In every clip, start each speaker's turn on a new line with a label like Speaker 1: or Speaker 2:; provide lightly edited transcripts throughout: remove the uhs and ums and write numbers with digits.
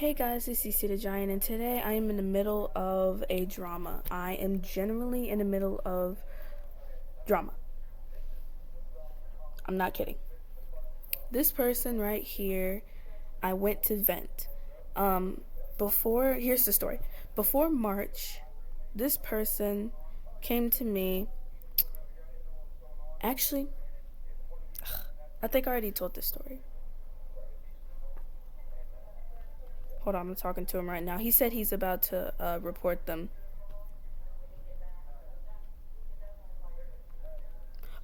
Speaker 1: Hey guys, it's CC the Giant, and today I am in the middle of a drama. I am generally in the middle of drama. I'm not kidding. This person right here, I went to vent. Um, here's the story. Before March, this person came to me. Actually, I think I already told this story. Hold on, I'm talking to him right now. He said he's about to report them.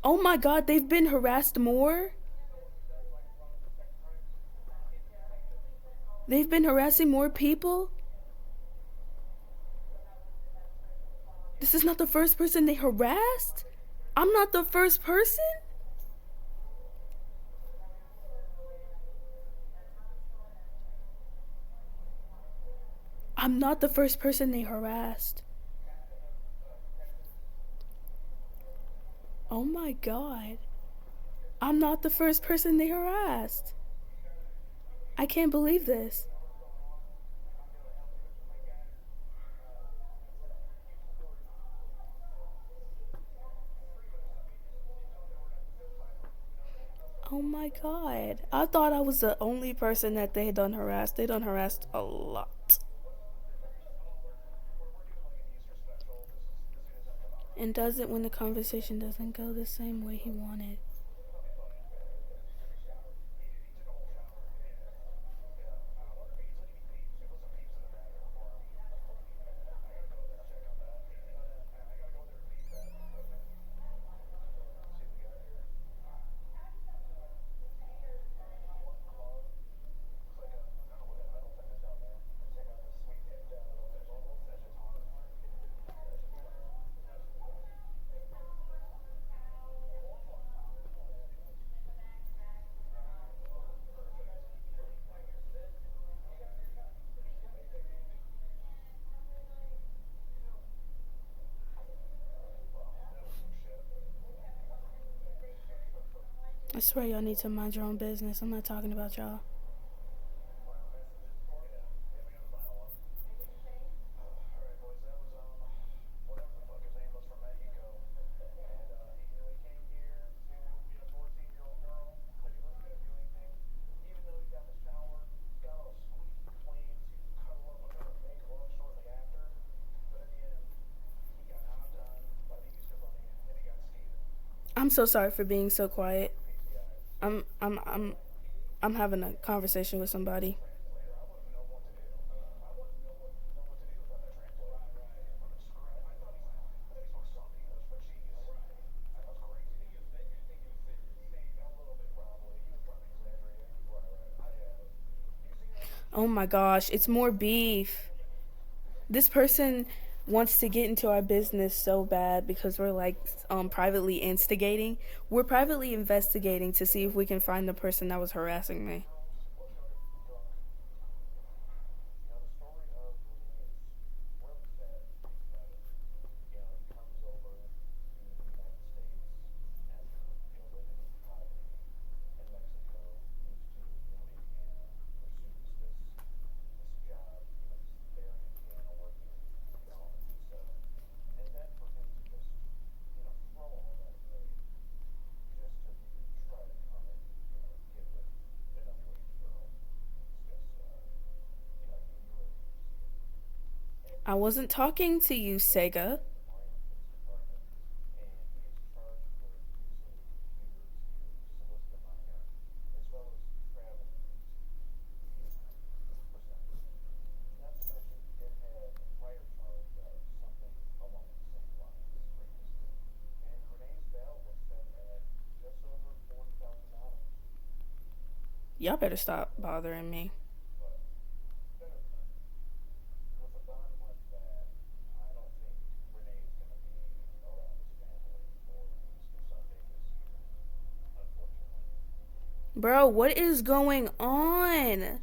Speaker 1: Oh my god, they've been harassed more? They've been harassing more people? This is not the first person they harassed? I'm not the first person? I'm not the first person they harassed. Oh my god. I'm not the first person they harassed. I can't believe this. Oh my god. I thought I was the only person that they done harassed. They done harassed a lot. And doesn't when the conversation doesn't go the same way he wanted. I swear y'all need to mind your own business. I'm not talking about y'all. I'm so sorry for being so quiet. I'm I'm I'm I'm having a conversation with somebody. Oh my gosh, it's more beef. This person wants to get into our business so bad because we're like privately instigating. We're privately investigating to see if we can find the person that was harassing me. I wasn't talking to you, Sega. Y'all better stop bothering me. Bro, what is going on?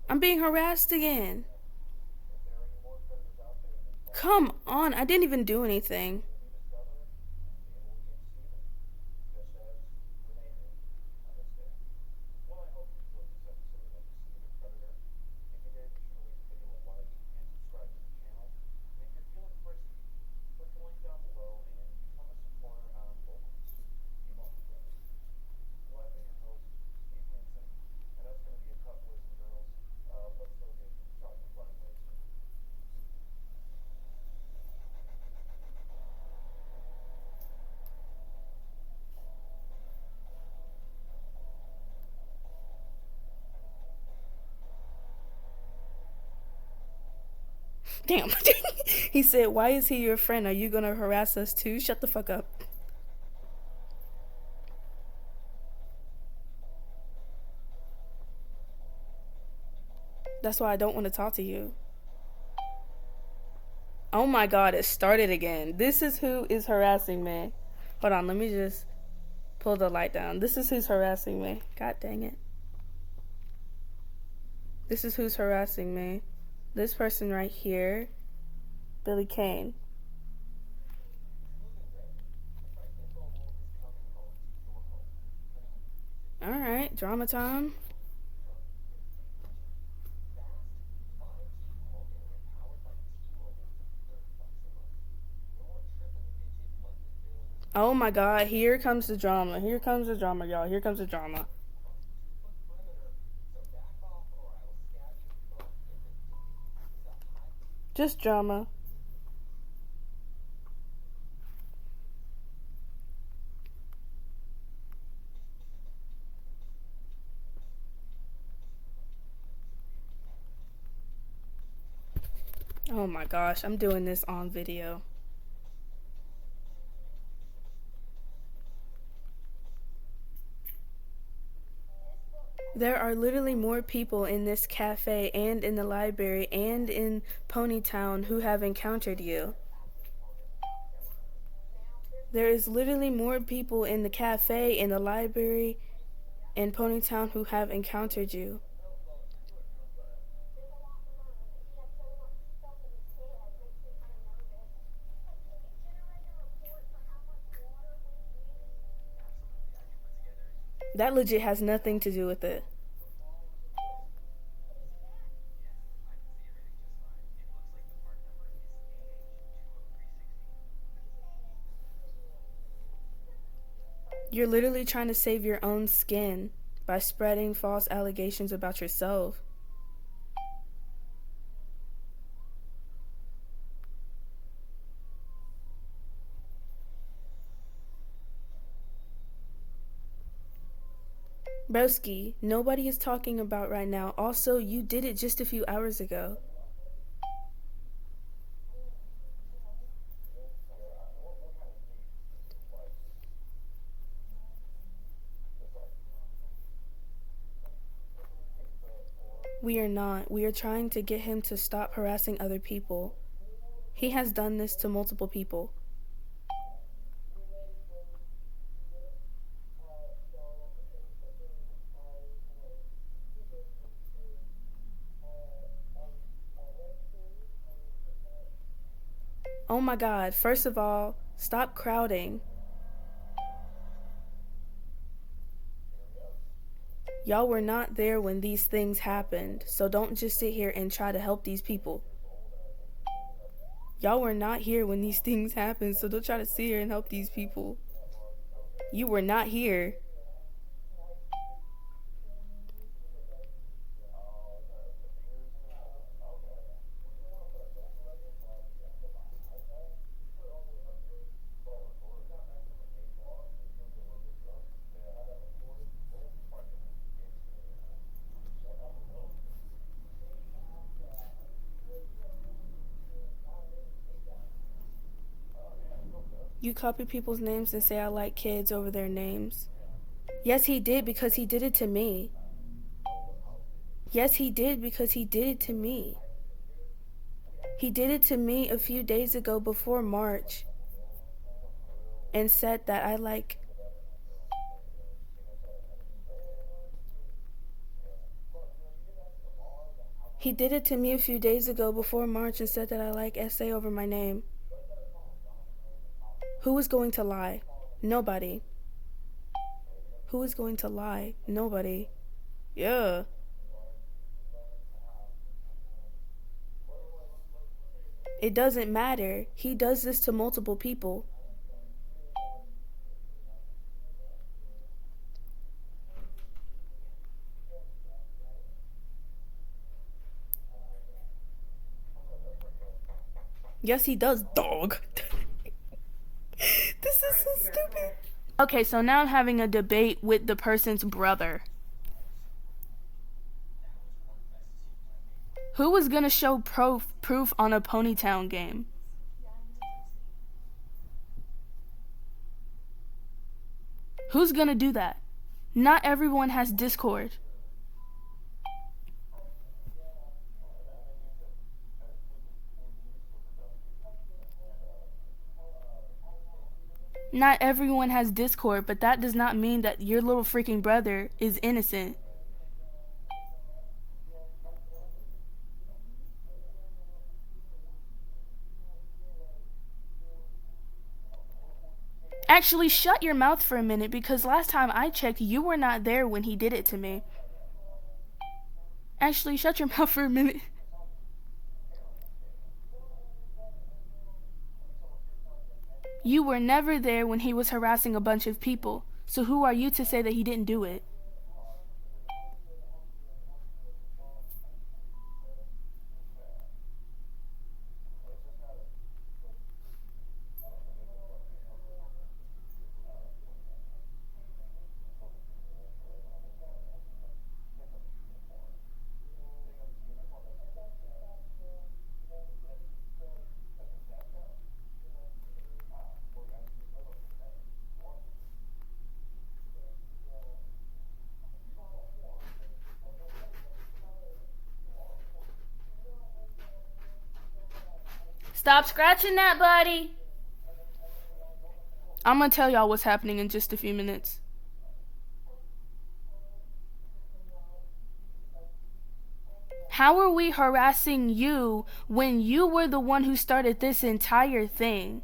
Speaker 1: I'm being harassed again. Come on, I didn't even do anything. Damn. He said, why is he your friend? Are you gonna harass us too? Shut the fuck up. That's why I don't want to talk to you. Oh my god, it started again. This is who is harassing me. Hold on, let me just pull the light down. This is who's harassing me. God dang it. This is who's harassing me. This person right here. Billy Kane. Alright, drama time. Oh my god, here comes the drama. Here comes the drama, y'all. Here comes the drama. Just drama. Oh my gosh, I'm doing this on video. There are literally more people in this cafe and in the library and in Ponytown who have encountered you. There is literally more people in the cafe, in the library, and Ponytown who have encountered you. That legit has nothing to do with it. You're literally trying to save your own skin by spreading false allegations about yourself. Broski, nobody is talking about right now. Also, you did it just a few hours ago. We are not. We are trying to get him to stop harassing other people. He has done this to multiple people. Oh my god, first of all, stop crowding. Y'all were not there when these things happened, so don't just sit here and try to help these people. Y'all were not here when these things happened, so don't try to sit here and help these people. You were not here. You copy people's names and say I like kids over their names. Yes, he did because he did it to me. Yes, he did because he did it to me. He did it to me a few days ago before March and said that I like... He did it to me a few days ago before March and said that I like SA over my name. Who is going to lie? Nobody. Who is going to lie? Nobody. Yeah. It doesn't matter. He does this to multiple people. Yes, he does, dog. This is so stupid. Okay, so now I'm having a debate with the person's brother. Who was gonna show proof on a Ponytown game? Who's gonna do that? Not everyone has Discord. Not everyone has Discord, but that does not mean that your little freaking brother is innocent. Actually, shut your mouth for a minute, because last time I checked, you were not there when he did it to me. Actually, shut your mouth for a minute. You were never there when he was harassing a bunch of people. So who are you to say that he didn't do it? Stop scratching that, buddy. I'm gonna tell y'all what's happening in just a few minutes. How are we harassing you when you were the one who started this entire thing?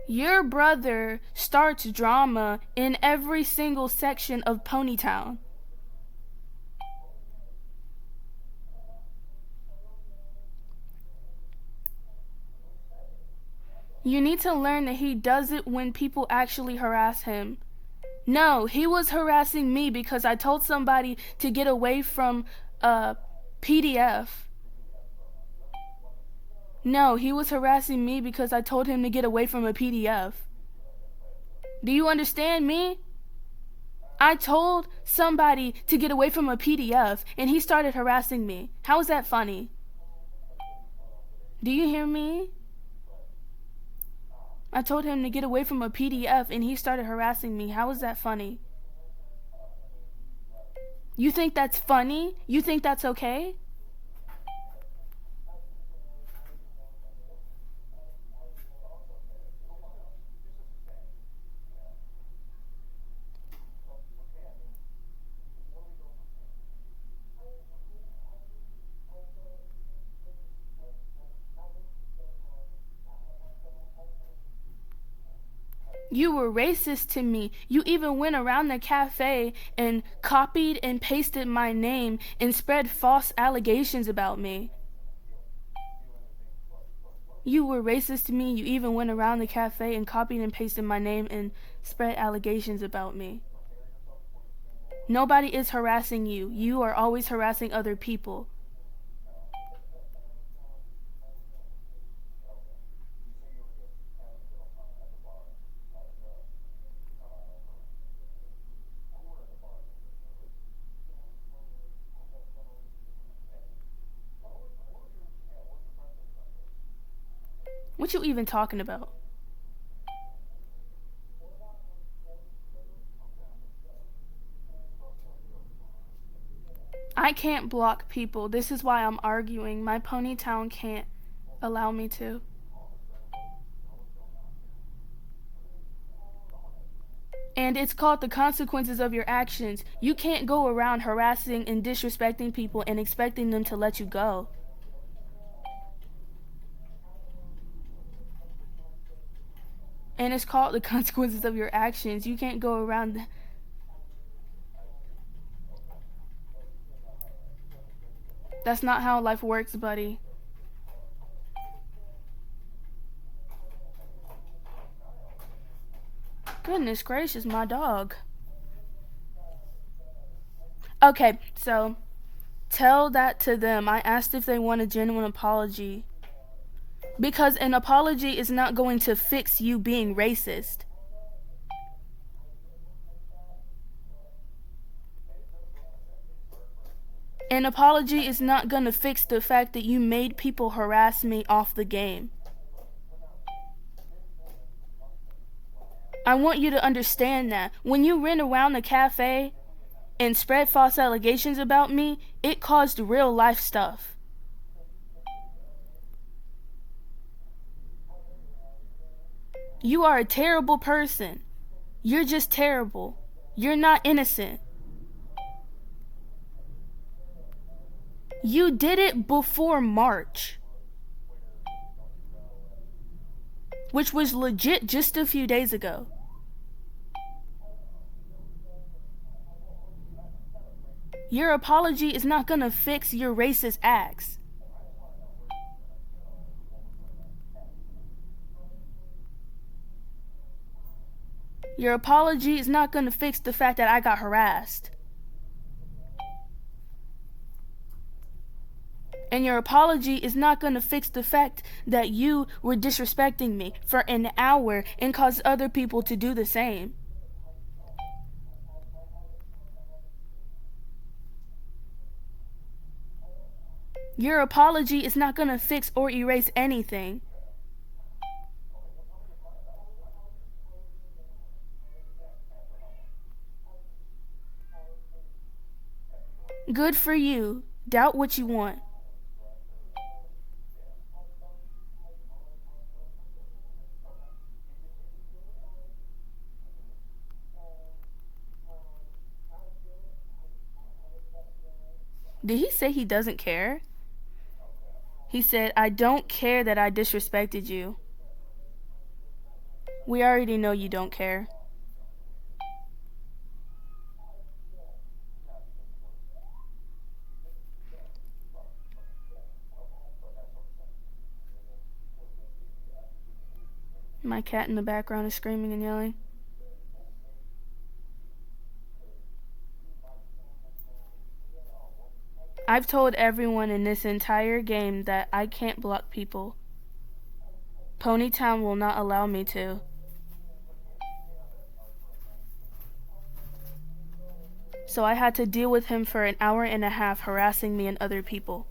Speaker 1: Your brother starts drama in every single section of Ponytown. You need to learn that he does it when people actually harass him. No, he was harassing me because I told somebody to get away from a PDF. No, he was harassing me because I told him to get away from a PDF. Do you understand me? I told somebody to get away from a PDF and he started harassing me. How is that funny? Do you hear me? I told him to get away from a PDF and he started harassing me. How is that funny? You think that's funny? You think that's okay? You were racist to me. You even went around the cafe and copied and pasted my name and spread false allegations about me. You were racist to me. You even went around the cafe and copied and pasted my name and spread allegations about me. Nobody is harassing you. You are always harassing other people. What you even talking about? I can't block people. This is why I'm arguing. My Ponytown can't allow me to. And it's called the consequences of your actions. You can't go around harassing and disrespecting people and expecting them to let you go. And it's called the consequences of your actions. You can't go around. That's not how life works, buddy. Goodness gracious, my dog. Okay, so tell that to them. I asked if they want a genuine apology. Because an apology is not going to fix you being racist. An apology is not gonna fix the fact that you made people harass me off the game. I want you to understand that when you ran around the cafe and spread false allegations about me, it caused real life stuff. You are a terrible person. You're just terrible. You're not innocent. You did it before March, which was legit just a few days ago. Your apology is not gonna fix your racist acts. Your apology is not gonna fix the fact that I got harassed. And your apology is not gonna fix the fact that you were disrespecting me for an hour and caused other people to do the same. Your apology is not gonna fix or erase anything. Good for you. Doubt what you want. Did he say he doesn't care? He said, I don't care that I disrespected you. We already know you don't care. My cat in the background is screaming and yelling. I've told everyone in this entire game that I can't block people. Ponytown will not allow me to. So I had to deal with him for an hour and a half harassing me and other people.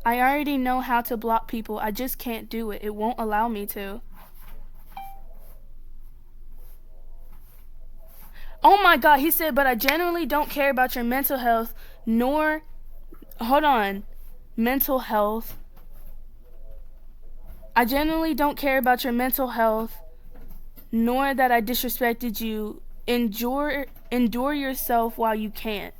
Speaker 1: I already know how to block people. I just can't do it. It won't allow me to. Oh my God, he said, but I genuinely don't care about your mental health, nor, hold on, mental health. I genuinely don't care about your mental health, nor that I disrespected you. Endure yourself while you can't.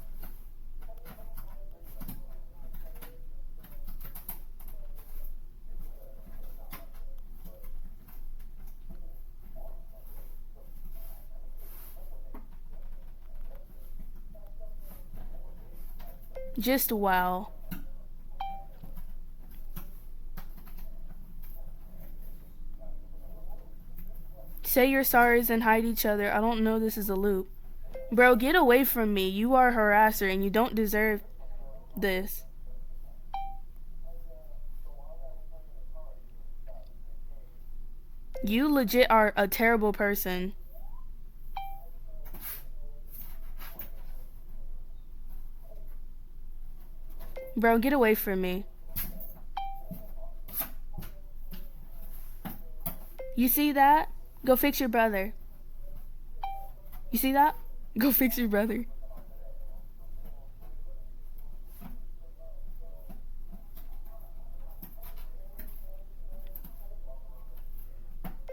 Speaker 1: Just wow. Say your sorries and hide each other. I don't know, this is a loop. Bro, get away from me. You are a harasser and you don't deserve this. You legit are a terrible person. Bro, get away from me. You see that? Go fix your brother. You see that? Go fix your brother.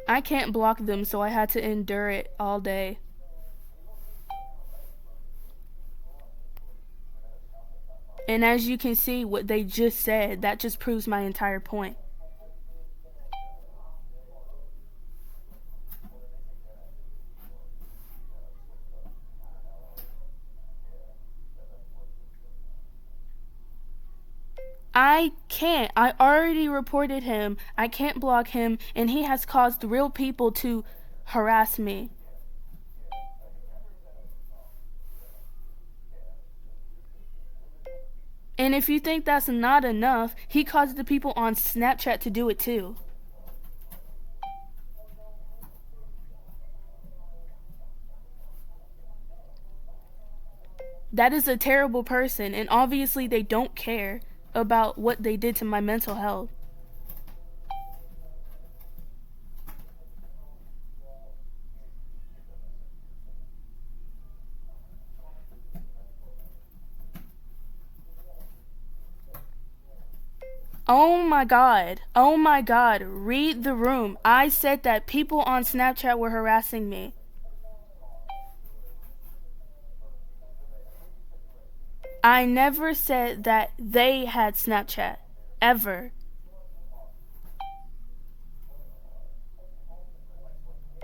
Speaker 1: I can't block them, so I had to endure it all day. And as you can see, what they just said, that just proves my entire point. I can't. I already reported him. I can't block him, and he has caused real people to harass me. And if you think that's not enough, he caused the people on Snapchat to do it too. That is a terrible person, and obviously they don't care about what they did to my mental health. Oh my god. Oh my god. Read the room. I said that people on Snapchat were harassing me. I never said that they had Snapchat. Ever.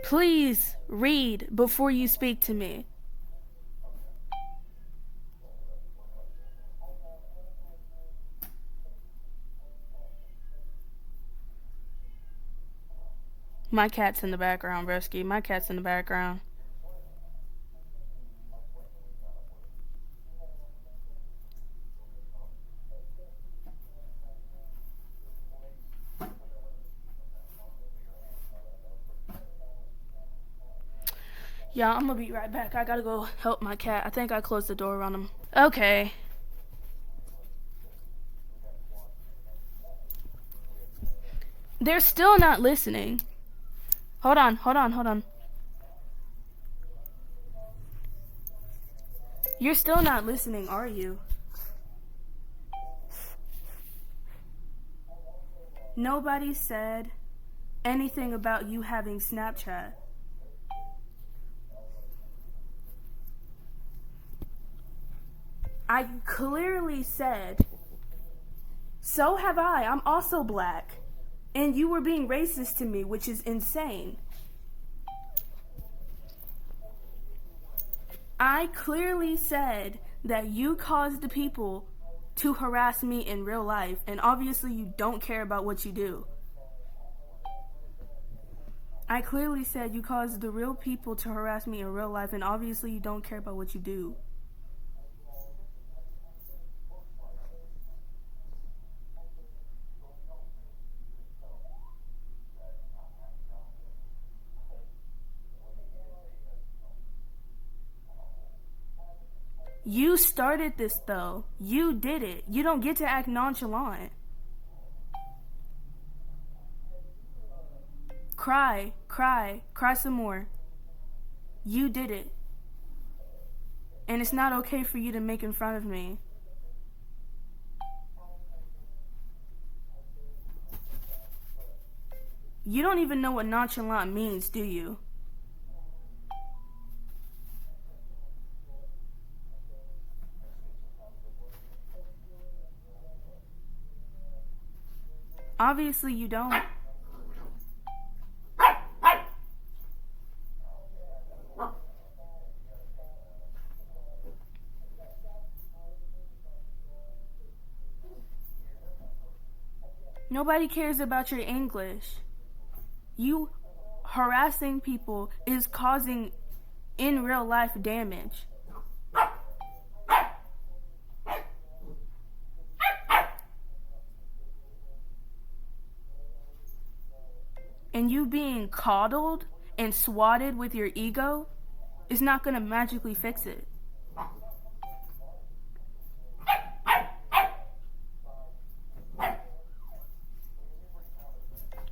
Speaker 1: Please read before you speak to me. My cat's in the background, Bresky. My cat's in the background. Yeah, I'm gonna be right back. I gotta go help my cat. I think I closed the door on him. Okay. They're still not listening. Hold on. You're still not listening, are you? Nobody said anything about you having Snapchat. I clearly said, so have I. I'm also black. And you were being racist to me, which is insane. I clearly said that you caused the people to harass me in real life, and obviously you don't care about what you do. I clearly said you caused the real people to harass me in real life, and obviously you don't care about what you do. You started this though. You did it. You don't get to act nonchalant. Cry some more. You did it. And it's not okay for you to make in front of me. You don't even know what nonchalant means, do you? Obviously you don't. Nobody cares about your English. You harassing people is causing in real life damage. And you being coddled and swatted with your ego is not going to magically fix it.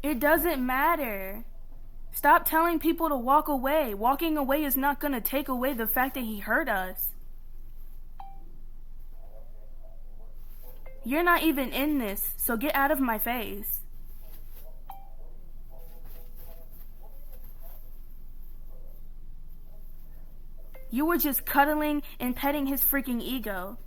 Speaker 1: It doesn't matter. Stop telling people to walk away. Walking away is not going to take away the fact that he hurt us. You're not even in this, so get out of my face. You were just cuddling and petting his freaking ego.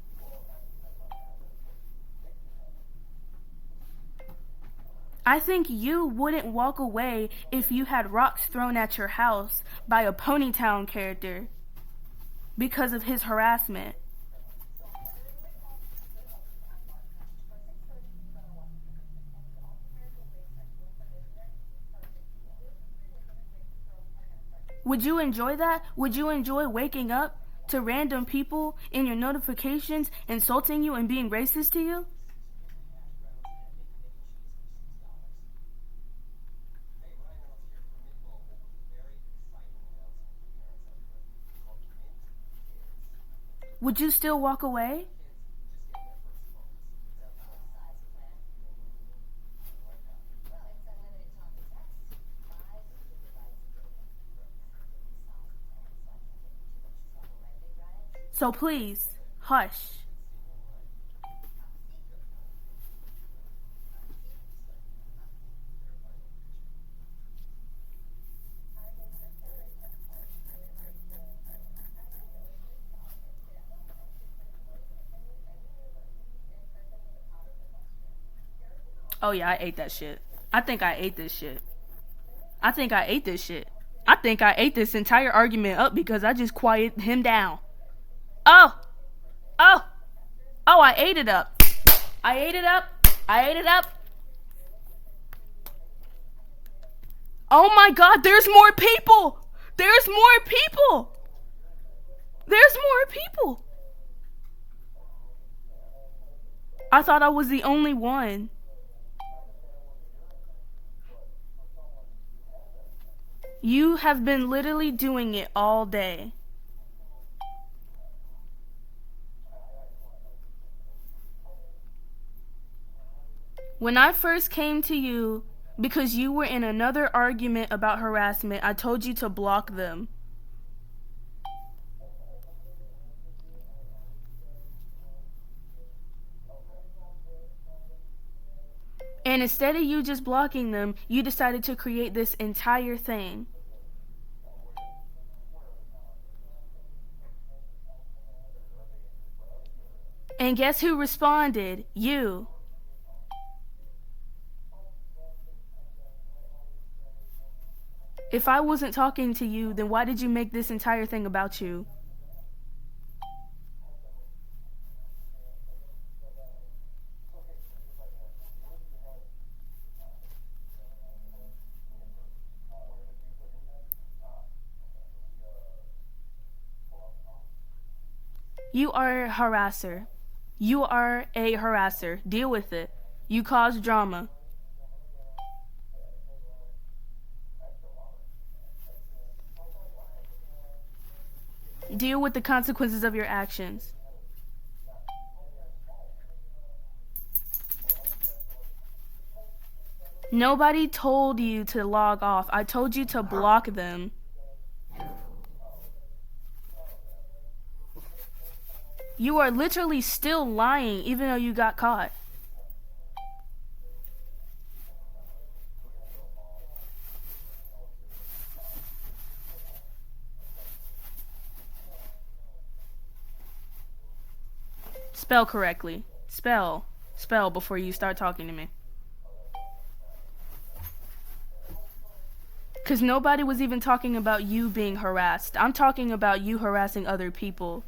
Speaker 1: I think you wouldn't walk away if you had rocks thrown at your house by a Ponytown character because of his harassment. Would you enjoy that? Would you enjoy waking up to random people in your notifications insulting you and being racist to you? Would you still walk away? So please, hush. Oh yeah, I ate that shit. I think I ate this shit. I think I ate this shit. I think I ate this entire argument up because I just quieted him down. Oh! Oh! Oh, I ate it up. I ate it up. I ate it up. Oh my god, there's more people! There's more people! There's more people! I thought I was the only one. You have been literally doing it all day. When I first came to you, because you were in another argument about harassment, I told you to block them. And instead of you just blocking them, you decided to create this entire thing. And guess who responded? You. If I wasn't talking to you, then why did you make this entire thing about you? You are a harasser. You are a harasser. Deal with it. You cause drama. Deal with the consequences of your actions. Nobody told you to log off. I told you to block them. You are literally still lying even though you got caught. Spell correctly. Spell. Spell before you start talking to me. Because nobody was even talking about you being harassed. I'm talking about you harassing other people.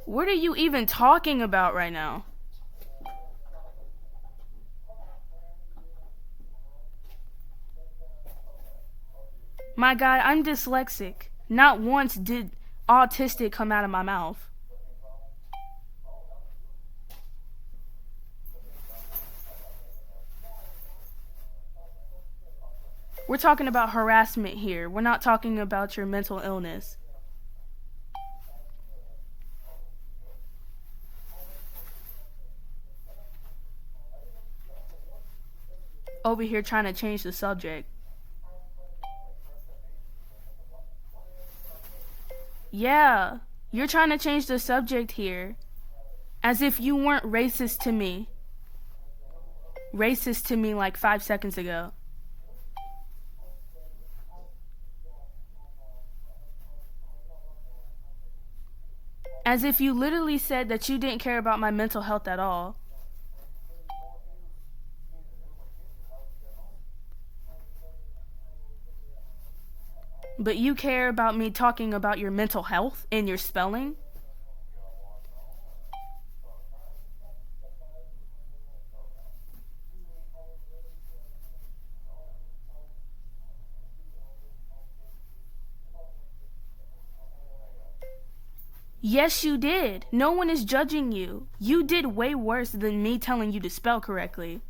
Speaker 1: What are you even talking about right now? My God, I'm dyslexic. Not once did autistic come out of my mouth. We're talking about harassment here. We're not talking about your mental illness. Over here trying to change the subject. Yeah, you're trying to change the subject here. As if you weren't racist to me. Racist to me like 5 seconds ago. As if you literally said that you didn't care about my mental health at all. But you care about me talking about your mental health and your spelling? Yes, you did. No one is judging you. You did way worse than me telling you to spell correctly.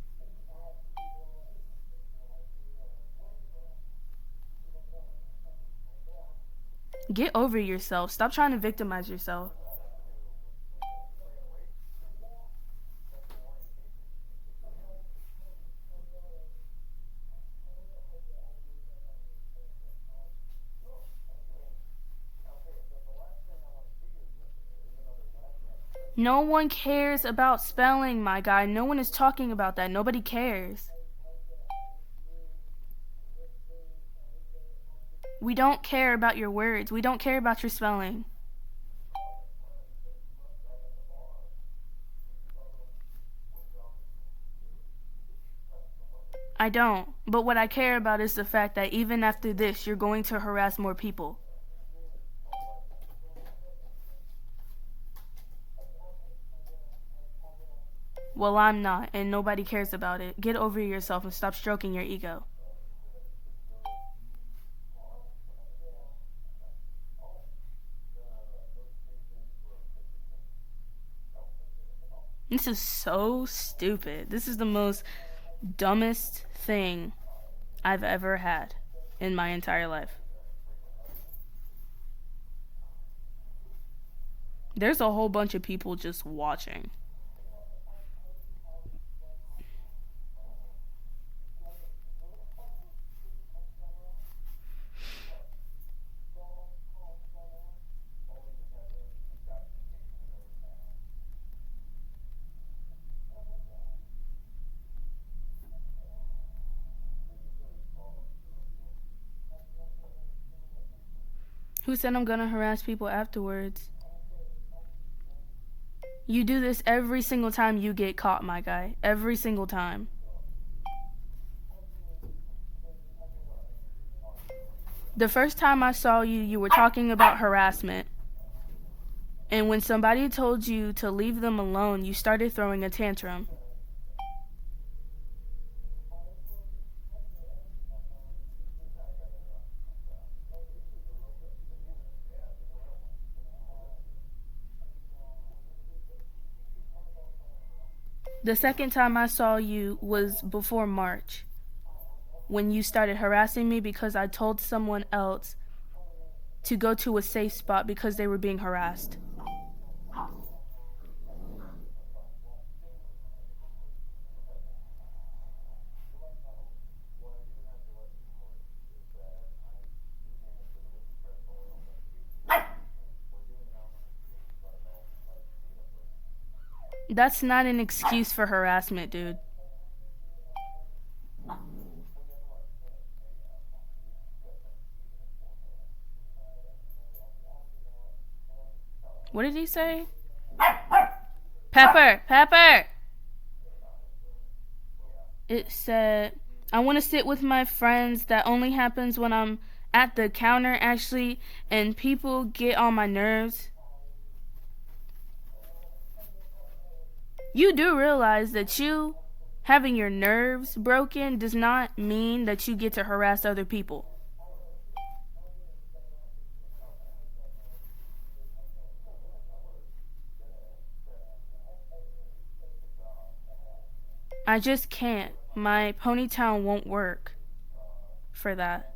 Speaker 1: Get over yourself. Stop trying to victimize yourself. No one cares about spelling, my guy. No one is talking about that. Nobody cares. We don't care about your words. We don't care about your spelling. I don't. But what I care about is the fact that even after this, you're going to harass more people. Well, I'm not, and nobody cares about it. Get over yourself and stop stroking your ego. This is so stupid. This is the most dumbest thing I've ever had in my entire life. There's a whole bunch of people just watching. Who said I'm gonna harass people afterwards? You do this every single time you get caught, my guy. Every single time. The first time I saw you, you were talking about harassment. And when somebody told you to leave them alone, you started throwing a tantrum. The second time I saw you was before March, when you started harassing me because I told someone else to go to a safe spot because they were being harassed. That's not an excuse for harassment, dude. What did he say? Pepper! Pepper! It said, I want to sit with my friends. That only happens when I'm at the counter, actually, and people get on my nerves. You do realize that you having your nerves broken does not mean that you get to harass other people. I just can't. My ponytail won't work for that.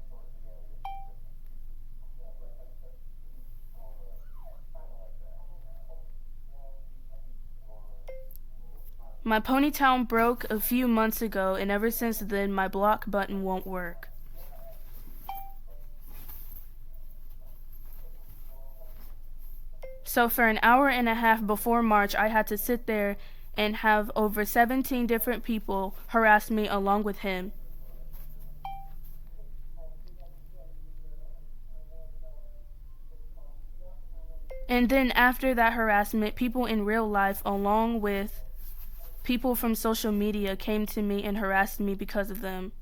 Speaker 1: My ponytail broke a few months ago, and ever since then, my block button won't work. So for an hour and a half before March, I had to sit there and have over 17 different people harass me along with him. And then after that harassment, people in real life, along with people from social media, came to me and harassed me because of them.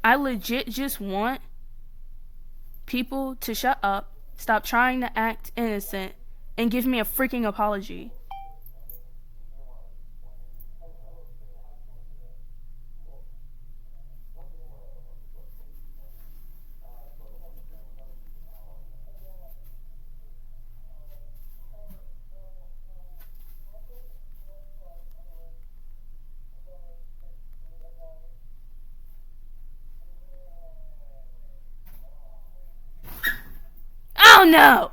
Speaker 1: I legit just want people to shut up, stop trying to act innocent, and give me a freaking apology. Oh no!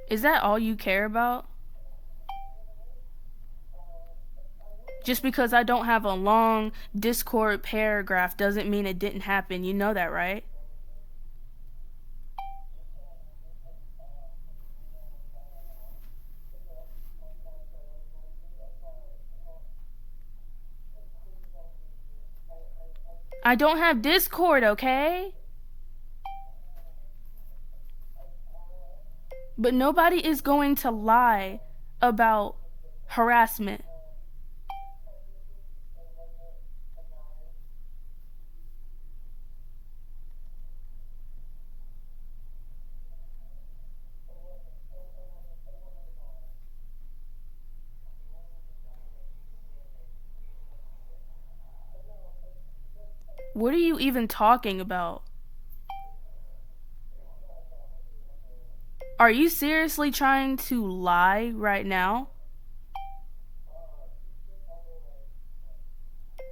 Speaker 1: Is that all you care about? Just because I don't have a long Discord paragraph doesn't mean it didn't happen. You know that, right? I don't have Discord, okay? But nobody is going to lie about harassment. What are you even talking about? Are you seriously trying to lie right now?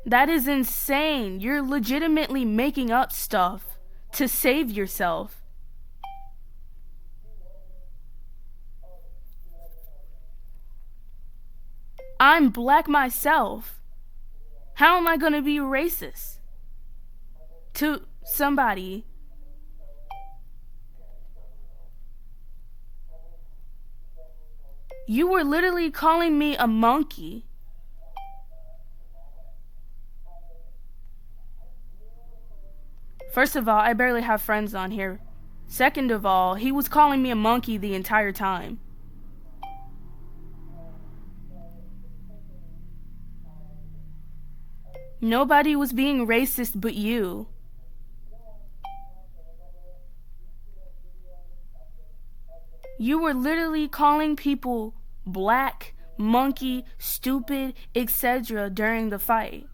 Speaker 1: That is insane. You're legitimately making up stuff to save yourself. I'm black myself. How am I going to be racist to somebody? You were literally calling me a monkey. First of all, I barely have friends on here. Second of all, he was calling me a monkey the entire time. Nobody was being racist but you. You were literally calling people black, monkey, stupid, etc. during the fight.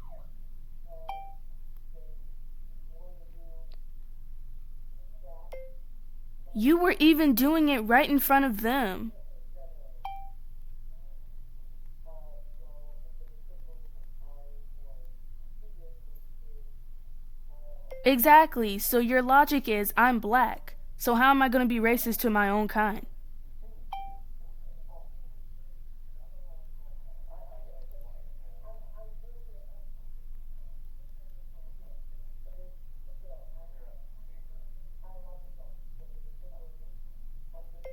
Speaker 1: You were even doing it right in front of them. Exactly, so your logic is I'm black. So how am I going to be racist to my own kind?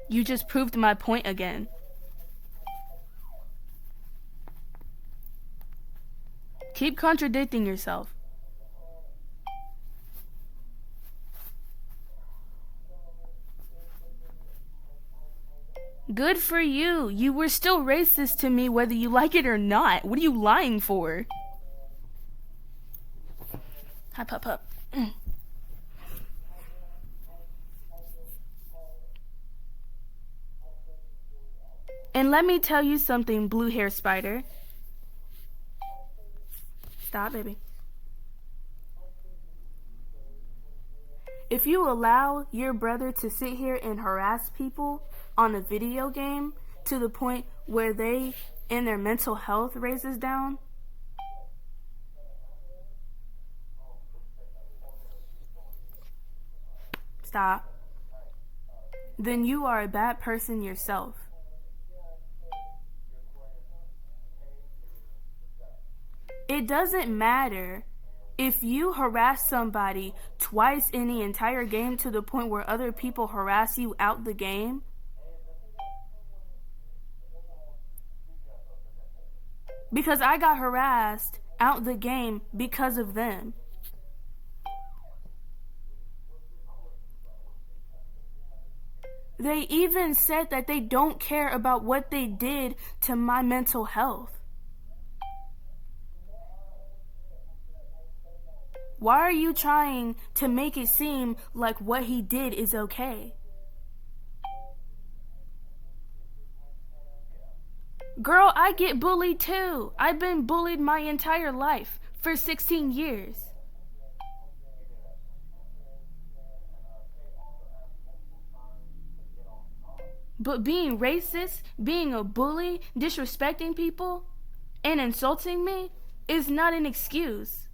Speaker 1: You just proved my point again. Keep contradicting yourself. Good for you. You were still racist to me whether you like it or not. What are you lying for? Hi, Pup Pup. And let me tell you something, blue hair spider. Stop, baby. If you allow your brother to sit here and harass people on a video game to the point where they and their mental health raises down, stop, then you are a bad person yourself. It doesn't matter if you harass somebody twice in the entire game to the point where other people harass you out the game. Because I got harassed out the game because of them. They even said that they don't care about what they did to my mental health. Why are you trying to make it seem like what he did is okay? Girl, I get bullied too. I've been bullied my entire life for 16 years. But being racist, being a bully, disrespecting people, and insulting me is not an excuse.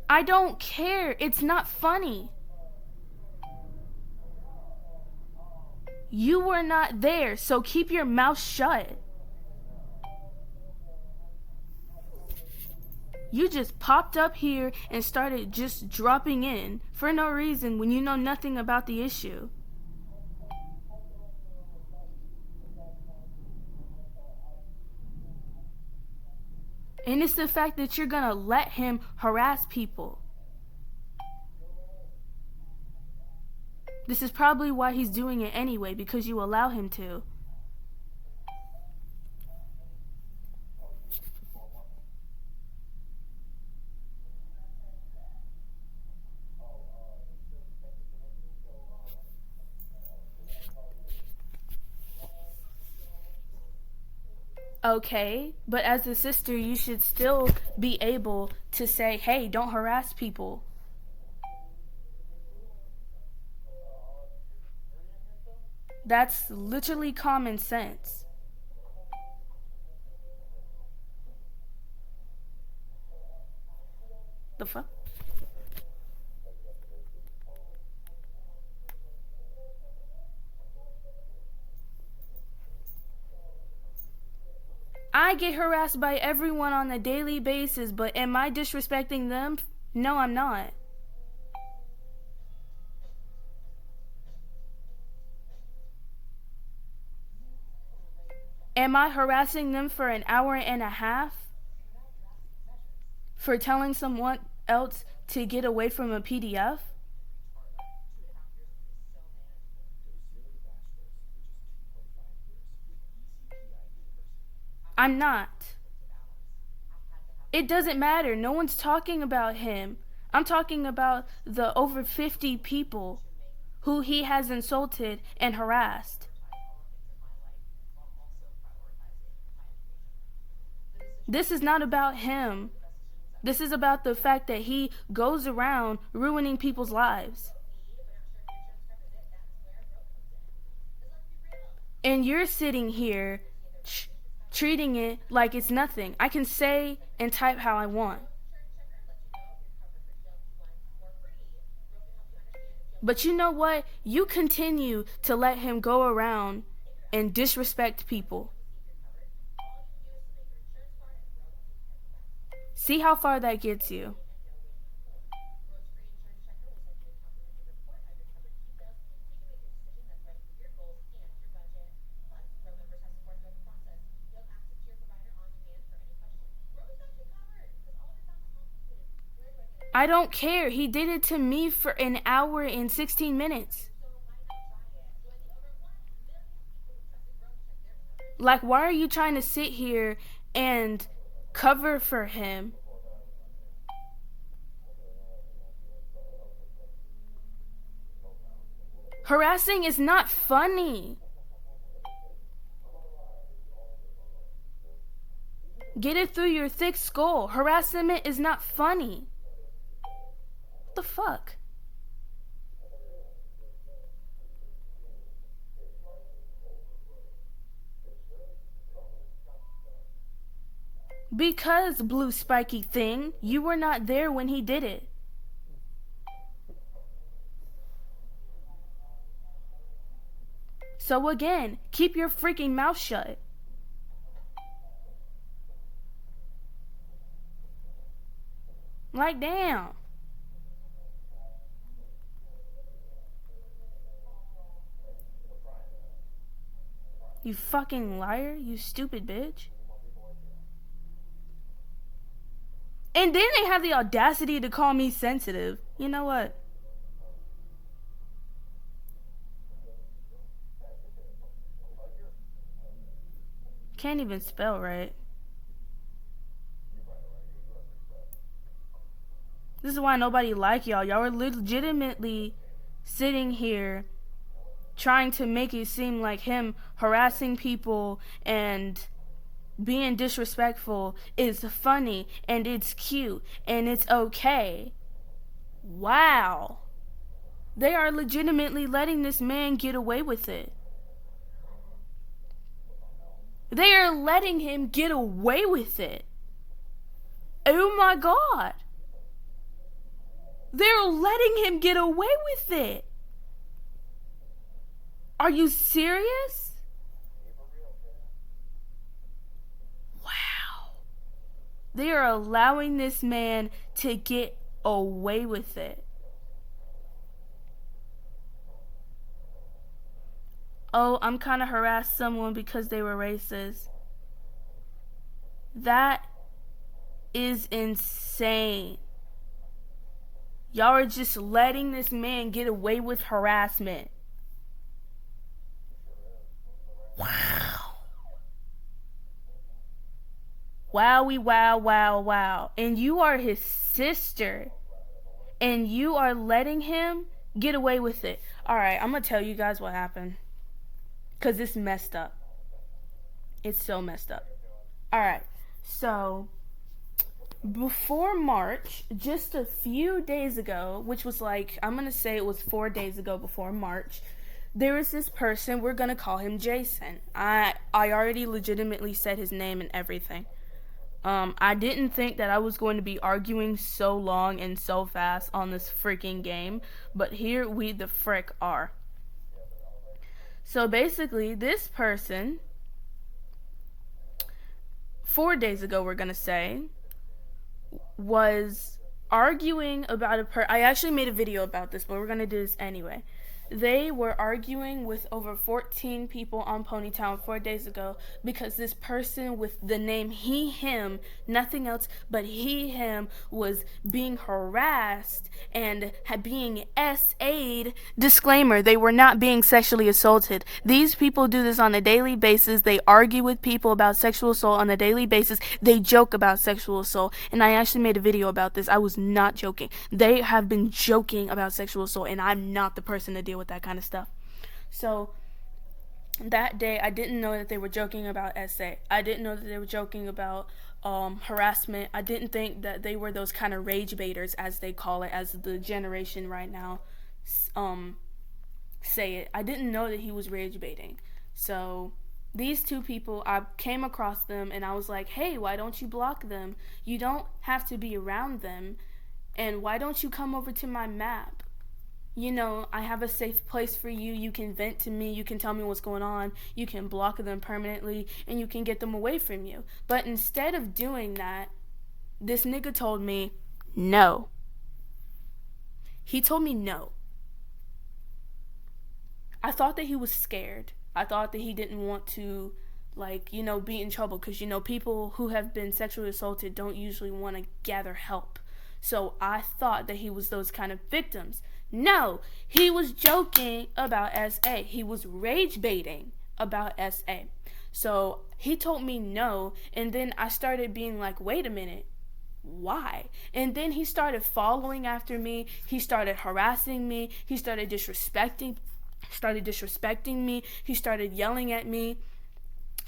Speaker 1: I don't care. It's not funny. You were not there, so keep your mouth shut. You just popped up here and started just dropping in for no reason when you know nothing about the issue. And it's the fact that you're gonna let him harass people. This is probably why he's doing it anyway, because you allow him to. Okay, but as a sister, you should still be able to say, hey, don't harass people. That's literally common sense. The fuck? I get harassed by everyone on a daily basis, but am I disrespecting them? No, I'm not. Am I harassing them for an hour and a half? For telling someone else to get away from a PDF? I'm not. It doesn't matter. No one's talking about him. I'm talking about the over 50 people who he has insulted and harassed. This is not about him. This is about the fact that he goes around ruining people's lives. And you're sitting here treating it like it's nothing. I can say and type how I want. But you know what? You continue to let him go around and disrespect people. See how far that gets you. I don't care. He did it to me for an hour and 16 minutes. Like, why are you trying to sit here and cover for him? Harassing is not funny. Get it through your thick skull. Harassment is not funny. What the fuck? Because, blue spiky thing, you were not there when he did it. So again, keep your freaking mouth shut. Like, damn. You fucking liar, you stupid bitch. And then they have the audacity to call me sensitive. You know what? Can't even spell right. This is why nobody like y'all. Y'all are legitimately sitting here trying to make it seem like him harassing people and being disrespectful is funny and it's cute and it's okay. Wow. They are legitimately letting this man get away with it. They are letting him get away with it. Oh my God. They're letting him get away with it. Are you serious? Wow. They are allowing this man to get away with it. Oh, I'm kind of harassed someone because they were racist. That is insane. Y'all are just letting this man get away with harassment. Wow. Wowie, wow, wow, wow. And you are his sister. And you are letting him get away with it. Alright, I'm going to tell you guys what happened. Because it's messed up. It's so messed up. Alright, so before March, just a few days ago, which was like, I'm going to say it was 4 days ago before March, there was this person, we're going to call him Jason. I already legitimately said his name and everything. I didn't think that I was going to be arguing so long and so fast on this freaking game, but here we the frick are. So basically, this person, 4 days ago, we're going to say, was arguing about I actually made a video about this, but we're going to do this anyway. They were arguing with over 14 people on Ponytown 4 days ago because this person with the name he, him, nothing else but he, him, was being harassed and being SA'd. Disclaimer, they were not being sexually assaulted. These people do this on a daily basis. They argue with people about sexual assault on a daily basis. They joke about sexual assault. And I actually made a video about this. I was not joking. They have been joking about sexual assault, and I'm not the person to deal with that kind of stuff. So that day I didn't know that they were joking about SA. I didn't know that they were joking about harassment. I didn't think that they were those kind of rage baiters, as they call it, as the generation right now say it. I didn't know that he was rage baiting. So these two people, I came across them and I was like, hey, why don't you block them? You don't have to be around them. And why don't you come over to my map? You know, I have a safe place for you. You can vent to me. You can tell me what's going on. You can block them permanently, and you can get them away from you. But instead of doing that, this nigga told me no. He told me no. I thought that he was scared. I thought that he didn't want to, be in trouble. Because, people who have been sexually assaulted don't usually want to gather help. So I thought that he was those kind of victims. No, he was joking about SA. He was rage baiting about SA. So he told me no, and then I started being like, wait a minute, why? And then he started following after me. He started harassing me. He started disrespecting me. He started yelling at me.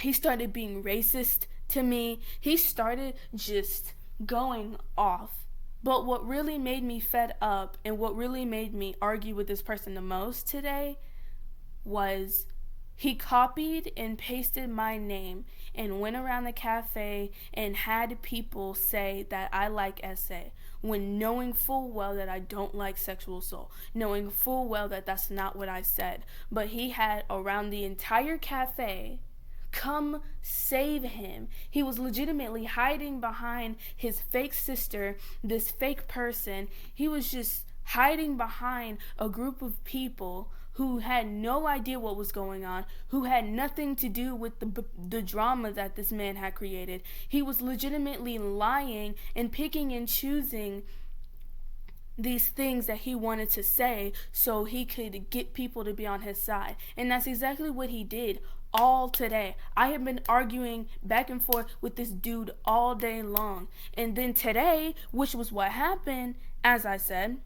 Speaker 1: He started being racist to me. He started just going off. But what really made me fed up and what really made me argue with this person the most today was he copied and pasted my name and went around the cafe and had people say that I like SA, when knowing full well that I don't like sexual assault, knowing full well that that's not what I said. But he had around the entire cafe come save him. He was legitimately hiding behind his fake sister, this fake person. He was just hiding behind a group of people who had no idea what was going on, who had nothing to do with the drama that this man had created. He was legitimately lying and picking and choosing these things that he wanted to say so he could get people to be on his side. And that's exactly what he did all today. I have been arguing back and forth with this dude all day long. And then today, which was what happened, as I said,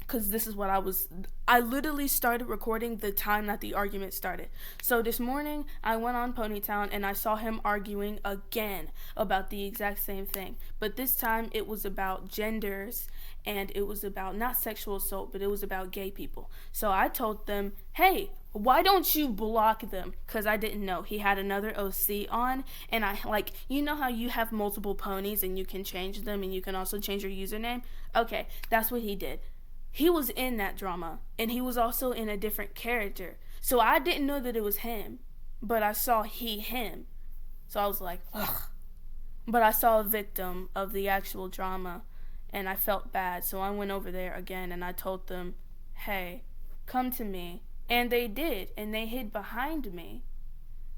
Speaker 1: because this is what I literally started recording the time that the argument started. So this morning, I went on Ponytown and I saw him arguing again about the exact same thing. But this time, it was about genders and it was about not sexual assault, but it was about gay people. So I told them, hey, why don't you block them? Because I didn't know. He had another OC on, and I, like, you know how you have multiple ponies and you can change them and you can also change your username? Okay, that's what he did. He was in that drama, and he was also in a different character. So I didn't know that it was him, but I saw him. So I was like, ugh. But I saw a victim of the actual drama, and I felt bad. So I went over there again, and I told them, hey, come to me. And they did, and they hid behind me.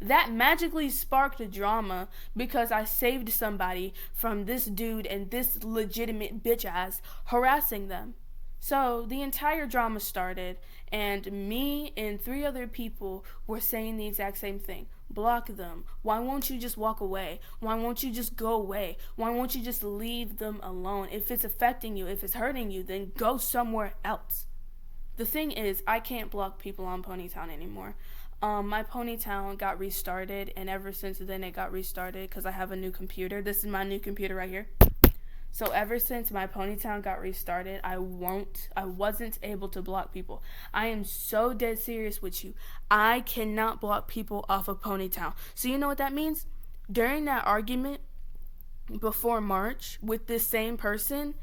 Speaker 1: That magically sparked a drama because I saved somebody from this dude and this legitimate bitch ass harassing them. So the entire drama started, and me and 3 other people were saying the exact same thing. Block them. Why won't you just walk away? Why won't you just go away? Why won't you just leave them alone? If it's affecting you, if it's hurting you, then go somewhere else. The thing is, I can't block people on Ponytown anymore. My Ponytown got restarted, and ever since then it got restarted because I have a new computer. This is my new computer right here. So ever since my Ponytown got restarted, I wasn't able to block people. I am so dead serious with you. I cannot block people off of Ponytown. So you know what that means? During that argument before March with this same person,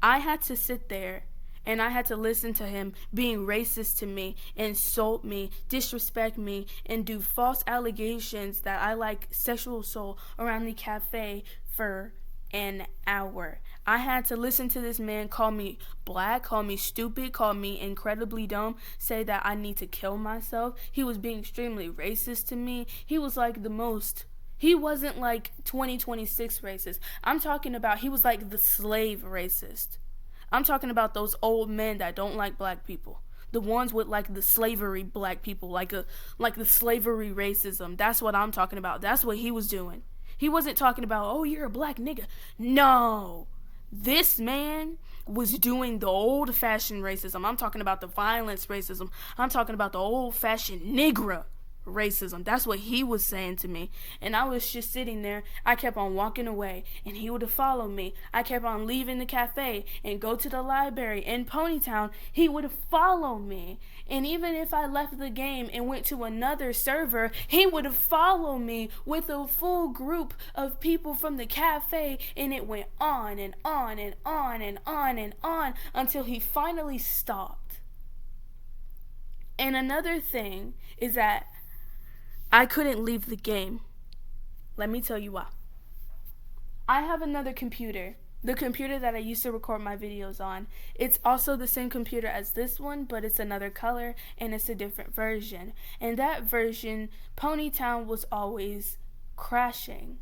Speaker 1: I had to sit there and I had to listen to him being racist to me, insult me, disrespect me, and do false allegations that I like sexual assault around the cafe for an hour. I had to listen to this man call me black, call me stupid, call me incredibly dumb, say that I need to kill myself. He was being extremely racist to me. He was like he wasn't like 2026 racist. I'm talking about he was like the slave racist. I'm talking about those old men that don't like black people. The ones with like the slavery black people, like the slavery racism. That's what I'm talking about. That's what he was doing. He wasn't talking about, oh, you're a black nigga. No. This man was doing the old-fashioned racism. I'm talking about the violence racism. I'm talking about the old-fashioned nigger racism. That's what he was saying to me. And I was just sitting there. I kept on walking away, and he would follow me. I kept on leaving the cafe and go to the library in Ponytown. He would follow me. And even if I left the game and went to another server, he would follow me with a full group of people from the cafe, and it went on and on and on and on and on until he finally stopped. And another thing is that I couldn't leave the game. Let me tell you why. I have another computer. The computer that I used to record my videos on. It's also the same computer as this one, but it's another color and it's a different version. And that version, Ponytown was always crashing.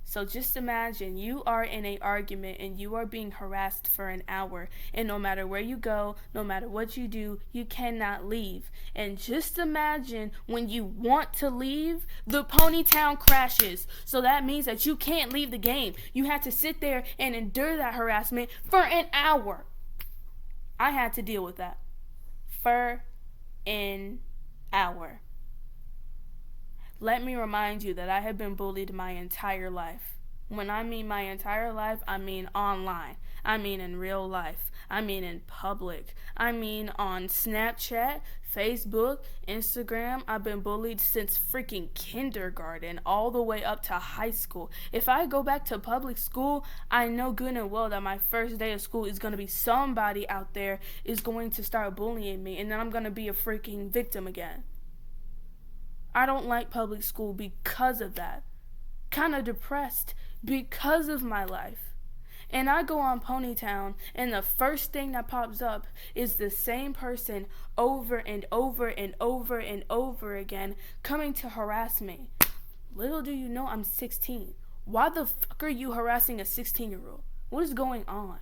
Speaker 1: So just imagine you are in an argument and you are being harassed for an hour, and no matter where you go, no matter what you do, you cannot leave. And just imagine when you want to leave, the Ponytown crashes. So that means that you can't leave the game. You have to sit there and endure that harassment for an hour. I had to deal with that for an hour. Let me remind you that I have been bullied my entire life. When I mean my entire life, I mean online. I mean in real life. I mean in public. I mean on Snapchat, Facebook, Instagram. I've been bullied since freaking kindergarten all the way up to high school. If I go back to public school, I know good and well that my first day of school is going to be somebody out there is going to start bullying me, and then I'm going to be a freaking victim again. I don't like public school because of that. Kind of depressed because of my life. And I go on Ponytown, and the first thing that pops up is the same person over and over and over and over again coming to harass me. Little do you know I'm 16. Why the fuck are you harassing a 16-year-old? What is going on?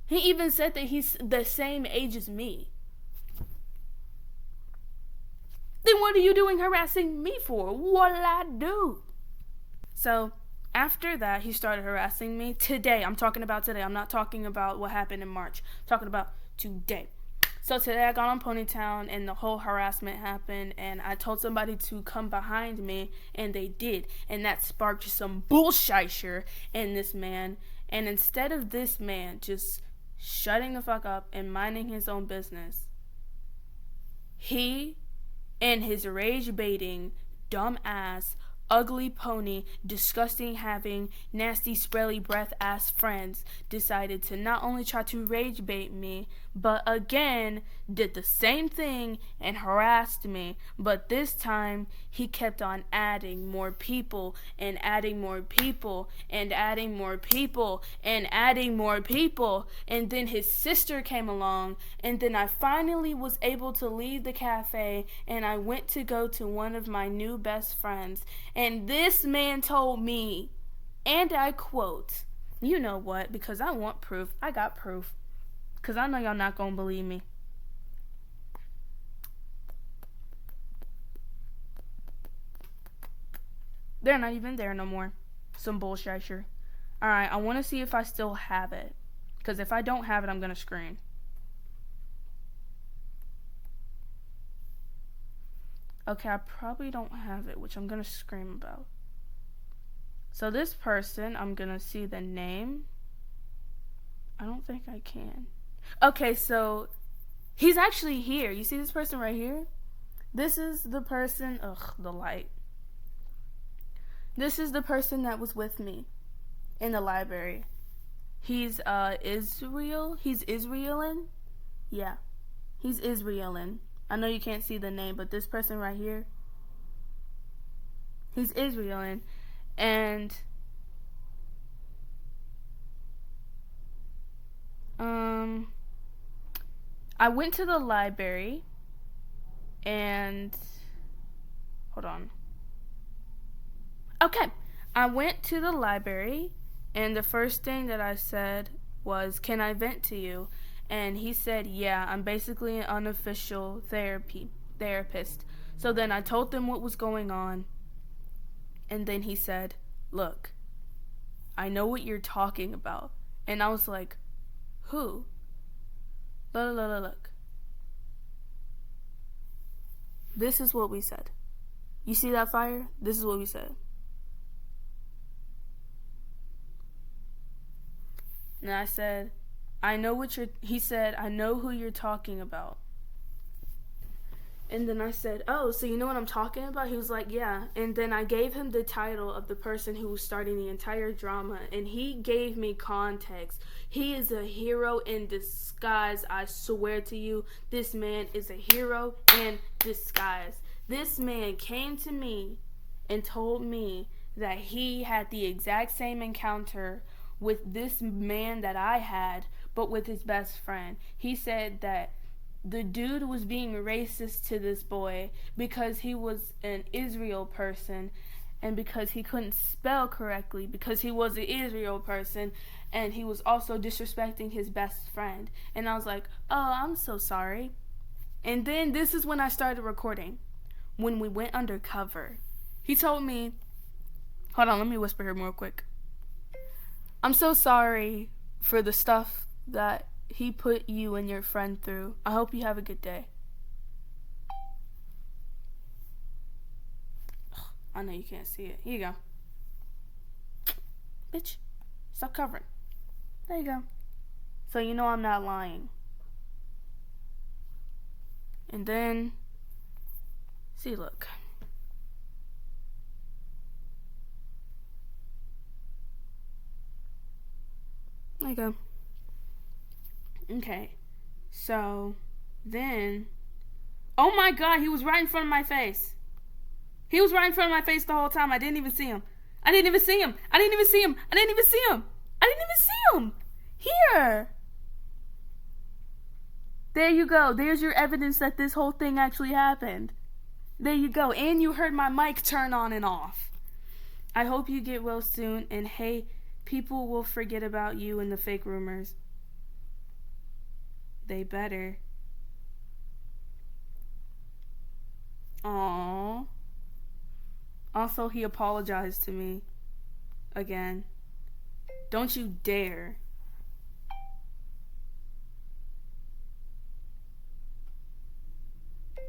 Speaker 1: He even said that he's the same age as me. Then what are you doing harassing me for? What'll I do? So after that, he started harassing me today. I'm talking about today. I'm not talking about what happened in March. I'm talking about today. So today I got on Ponytown and the whole harassment happened, and I told somebody to come behind me, and they did. And that sparked some bullshit in this man. And instead of this man just shutting the fuck up and minding his own business, he and his rage baiting, dumb ass, ugly pony, disgusting having, nasty sprelly breath ass friends decided to not only try to rage bait me, but again did the same thing and harassed me. But this time he kept on adding more people and adding more people and adding more people and adding more people. And then his sister came along, and then I finally was able to leave the cafe, and I went to go to one of my new best friends. And this man told me, and I quote, you know what, because I want proof. I got proof. Because I know y'all not going to believe me. They're not even there no more. Some bullshit. Alright, I want to see if I still have it. Because if I don't have it, I'm going to scream. Okay, I probably don't have it, which I'm going to scream about. So this person, I'm going to see the name. I don't think I can. Okay, so he's actually here. You see this person right here? This is the person, the light. This is the person that was with me in the library. He's Israel. He's Israelin. Yeah, he's Israelin. I know you can't see the name, but this person right here, he's Israelin. And I went to the library and hold on. Okay, I went to the library, and the first thing that I said was, "Can I vent to you?" And he said, "Yeah, I'm basically an unofficial therapist." So then I told him what was going on, and then he said, "Look, I know what you're talking about." And I was like, "Who?" Look. This is what we said. You see that fire? This is what we said. And I said, he said, "I know who you're talking about." And then I said, "Oh, so you know what I'm talking about?" He was like, "Yeah." And then I gave him the title of the person who was starting the entire drama, and he gave me context. He is a hero in disguise. I swear to you, this man is a hero in disguise. This man came to me and told me that he had the exact same encounter with this man that I had, but with his best friend. He said that the dude was being racist to this boy because he was an Israel person, and because he couldn't spell correctly, because he was an Israel person, and he was also disrespecting his best friend. And I was like, "Oh, I'm so sorry." And then this is when I started recording, when we went undercover. He told me, hold on, let me whisper here real quick. "I'm so sorry for the stuff that he put you and your friend through. I hope you have a good day." Ugh, I know you can't see it. Here you go. Bitch, stop covering. There you go. So you know I'm not lying. And then, see, look. There you go. Okay, so then, oh my god, he was right in front of my face. He was right in front of my face the whole time. I didn't even see him. I didn't even see him. I didn't even see him. I didn't even see him. I didn't even see him. Here! There you go. There's your evidence that this whole thing actually happened. There you go. And you heard my mic turn on and off. I hope you get well soon, and hey, people will forget about you and the fake rumors. They better. Aww. Also, he apologized to me. Again. Don't you dare.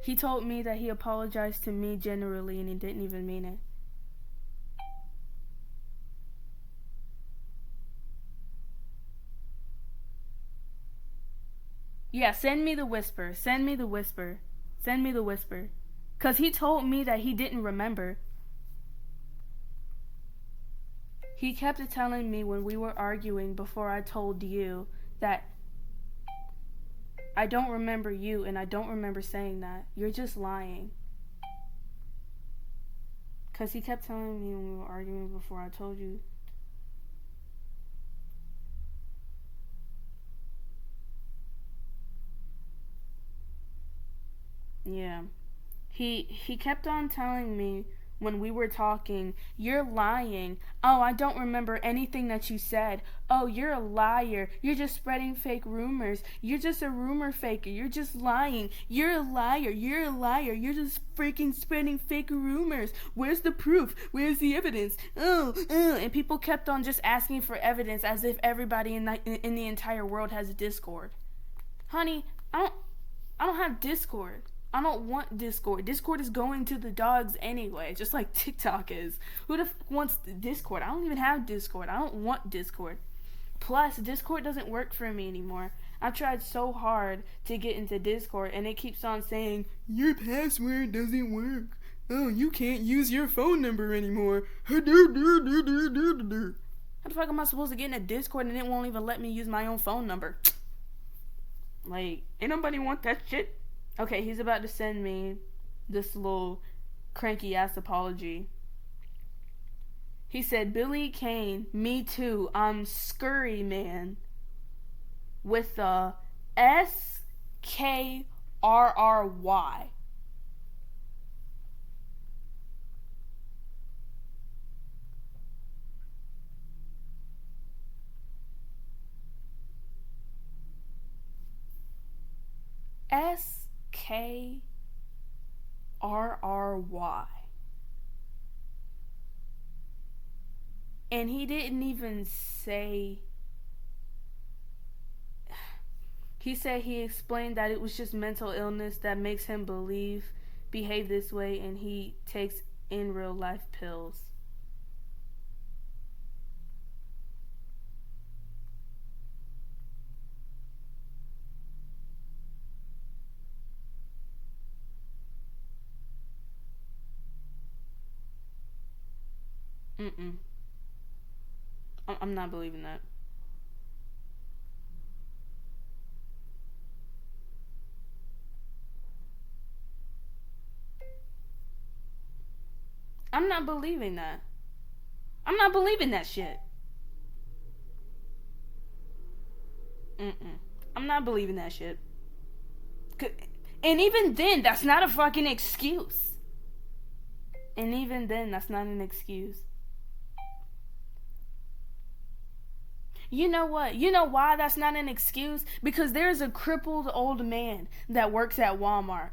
Speaker 1: He told me that he apologized to me generally and he didn't even mean it. Yeah, send me the whisper. Send me the whisper. Send me the whisper. Because he told me that he didn't remember. He kept telling me when we were arguing before I told you that I don't remember you and I don't remember saying that. You're just lying. Because he kept telling me when we were arguing before I told you. Yeah. He kept on telling me when we were talking, you're lying. Oh, I don't remember anything that you said. Oh, you're a liar. You're just spreading fake rumors. You're just a rumor faker. You're just lying. You're a liar. You're a liar. You're just freaking spreading fake rumors. Where's the proof? Where's the evidence? And people kept on just asking for evidence as if everybody in the entire world has a Discord. Honey, I don't have Discord. I don't want Discord. Discord is going to the dogs anyway, just like TikTok is. Who the f wants Discord? I don't even have Discord. I don't want Discord. Plus, Discord doesn't work for me anymore. I've tried so hard to get into Discord, and it keeps on saying, your password doesn't work. Oh, you can't use your phone number anymore. How the fuck am I supposed to get in a Discord and it won't even let me use my own phone number? Like, ain't nobody want that shit. Okay, he's about to send me this little cranky ass apology. He said, Billy Kane, me too, I'm scurry man. With the SKRRY. SKRRY. And he didn't even say. He said he explained that it was just mental illness that makes him behave this way, and he takes in real life pills. I'm not believing that. I'm not believing that. I'm not believing that shit. I'm not believing that shit. And even then, that's not a fucking excuse. And even then, that's not an excuse. You know what? You know why that's not an excuse? Because there's a crippled old man that works at Walmart.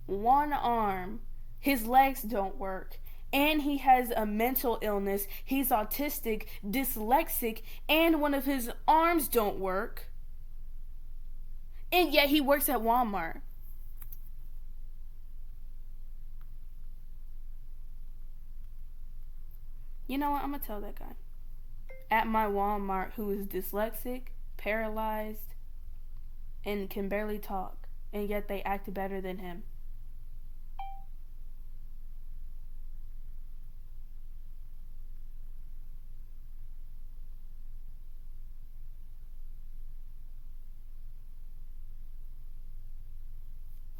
Speaker 1: One arm, his legs don't work, and he has a mental illness. He's autistic, dyslexic, and one of his arms don't work. And yet he works at Walmart. You know what? I'm gonna tell that guy. At my Walmart, who is dyslexic, paralyzed, and can barely talk, and yet they act better than him.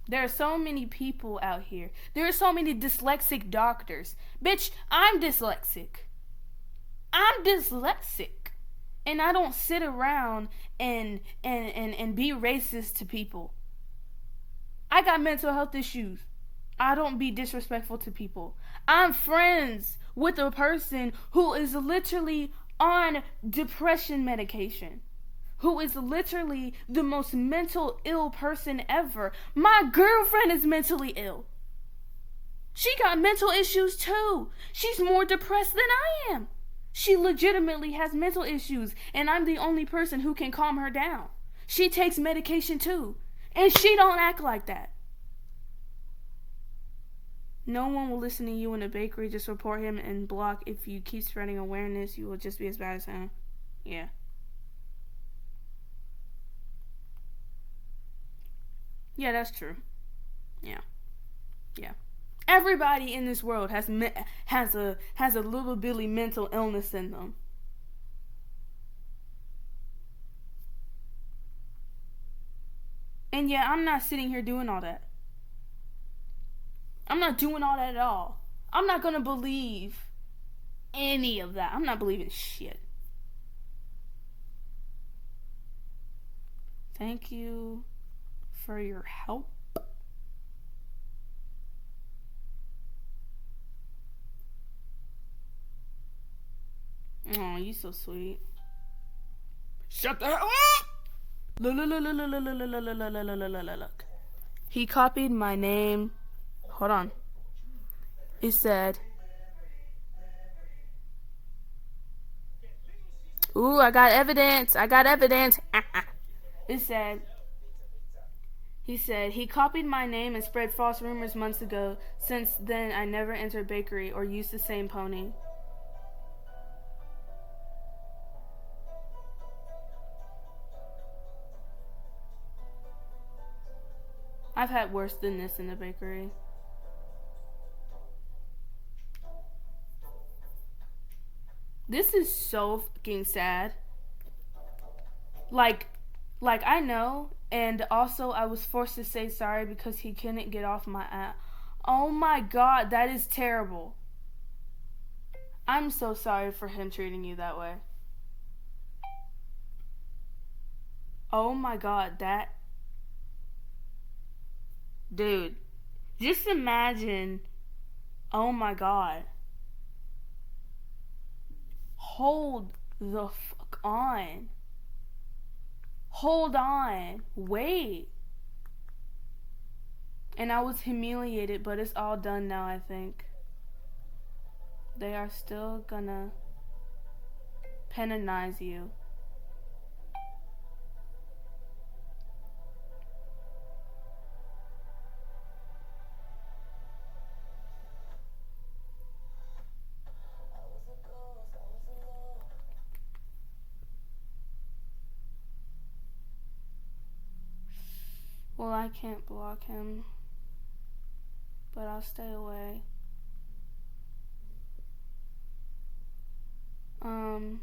Speaker 1: There are so many people out here. There are so many dyslexic doctors. Bitch, I'm dyslexic. I'm dyslexic. And I don't sit around and be racist to people. I got mental health issues. I don't be disrespectful to people. I'm friends with a person who is literally on depression medication, who is literally the most mental ill person ever. My girlfriend is mentally ill. She got mental issues too. She's more depressed than I am. She legitimately has mental issues, and I'm the only person who can calm her down. She takes medication too, and she don't act like that. No one will listen to you in a bakery. Just report him and block. If you keep spreading awareness, you will just be as bad as him. Yeah. Yeah, that's true. Yeah. Yeah. Everybody in this world has a little bitty mental illness in them. And yeah, I'm not sitting here doing all that. I'm not doing all that at all. I'm not gonna believe any of that. I'm not believing shit. Thank you for your help. Oh, you so sweet. Shut the hell up! Look. He copied my name. Hold on. It said, "Ooh, I got evidence. It said, he said, he copied my name and spread false rumors months ago. Since then, I never entered bakery or used the same pony. I've had worse than this in the bakery. This is so fucking sad. Like, I know, and also I was forced to say sorry because he couldn't get off my app. Oh my god, that is terrible. I'm so sorry for him treating you that way. Oh my god, that... Dude, just imagine... Oh my god. Hold the fuck on. Hold on. Wait. And I was humiliated, but it's all done now, I think. They are still gonna penalize you. Well, I can't block him, but I'll stay away. Aww.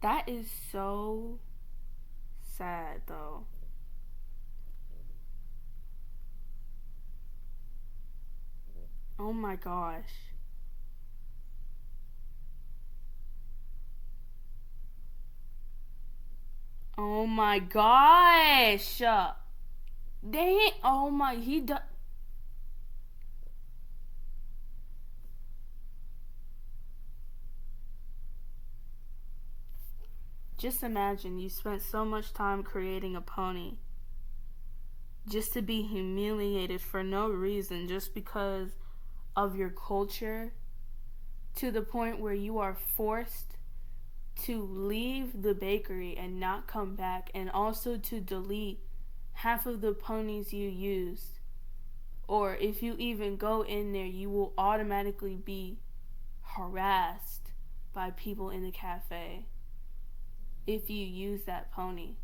Speaker 1: That is so sad, though. Oh my gosh. Oh my gosh. Dang. Oh my. He does. Just imagine you spent so much time creating a pony just to be humiliated for no reason, just because of your culture, to the point where you are forced to leave the bakery and not come back, and also to delete half of the ponies you used, or if you even go in there, you will automatically be harassed by people in the cafe if you use that pony.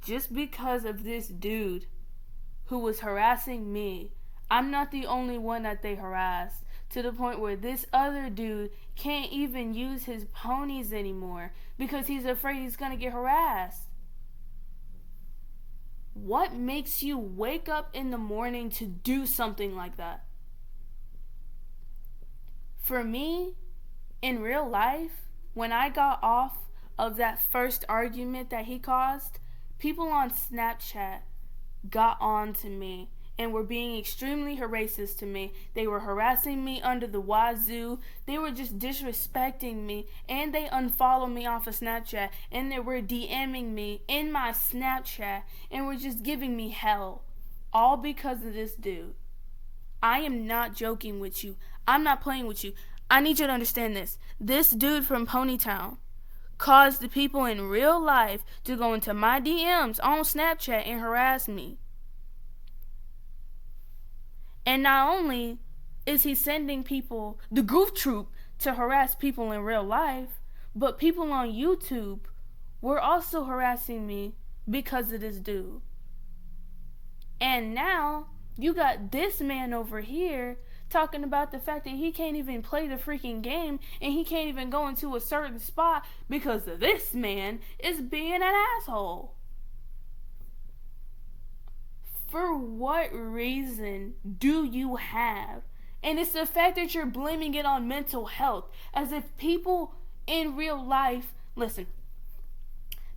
Speaker 1: Just because of this dude who was harassing me, I'm not the only one that they harassed, to the point where this other dude can't even use his ponies anymore because he's afraid he's gonna get harassed. What makes you wake up in the morning to do something like that? For me, in real life, when I got off of that first argument that he caused, people on Snapchat got on to me and were being extremely racist to me. They were harassing me under the wazoo. They were just disrespecting me, and they unfollowed me off of Snapchat, and they were DMing me in my Snapchat and were just giving me hell, all because of this dude. I am not joking with you. I'm not playing with you. I need you to understand this. This dude from Ponytown caused the people in real life to go into my DMs on Snapchat and harass me. And not only is he sending people, the goof troop, to harass people in real life, but people on YouTube were also harassing me because of this dude. And now you got this man over here talking about the fact that he can't even play the freaking game and he can't even go into a certain spot because this man is being an asshole. For what reason do you have? And it's the fact that you're blaming it on mental health, as if people in real life, listen,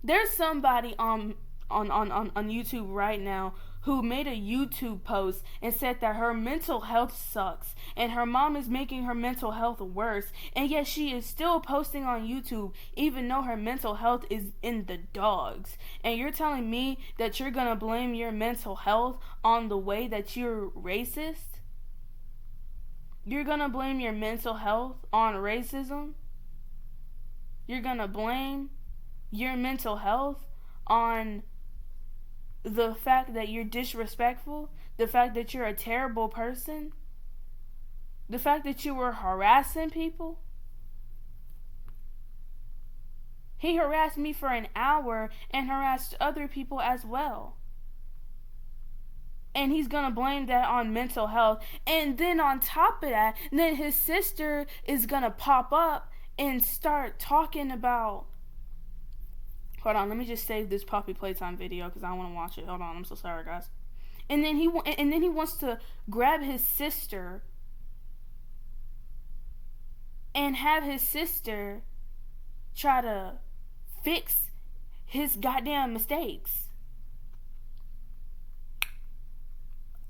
Speaker 1: there's somebody on YouTube right now who made a YouTube post and said that her mental health sucks and her mom is making her mental health worse, and yet she is still posting on YouTube even though her mental health is in the dogs. And you're telling me that you're gonna blame your mental health on the way that you're racist? You're gonna blame your mental health on racism? You're gonna blame your mental health on the fact that you're disrespectful, the fact that you're a terrible person, the fact that you were harassing people? He harassed me for an hour and harassed other people as well. And he's gonna blame that on mental health. And then on top of that, then his sister is gonna pop up and start talking about, hold on, let me just save this Poppy Playtime video because I want to watch it. Hold on, I'm so sorry, guys. And then he wants to grab his sister and have his sister try to fix his goddamn mistakes.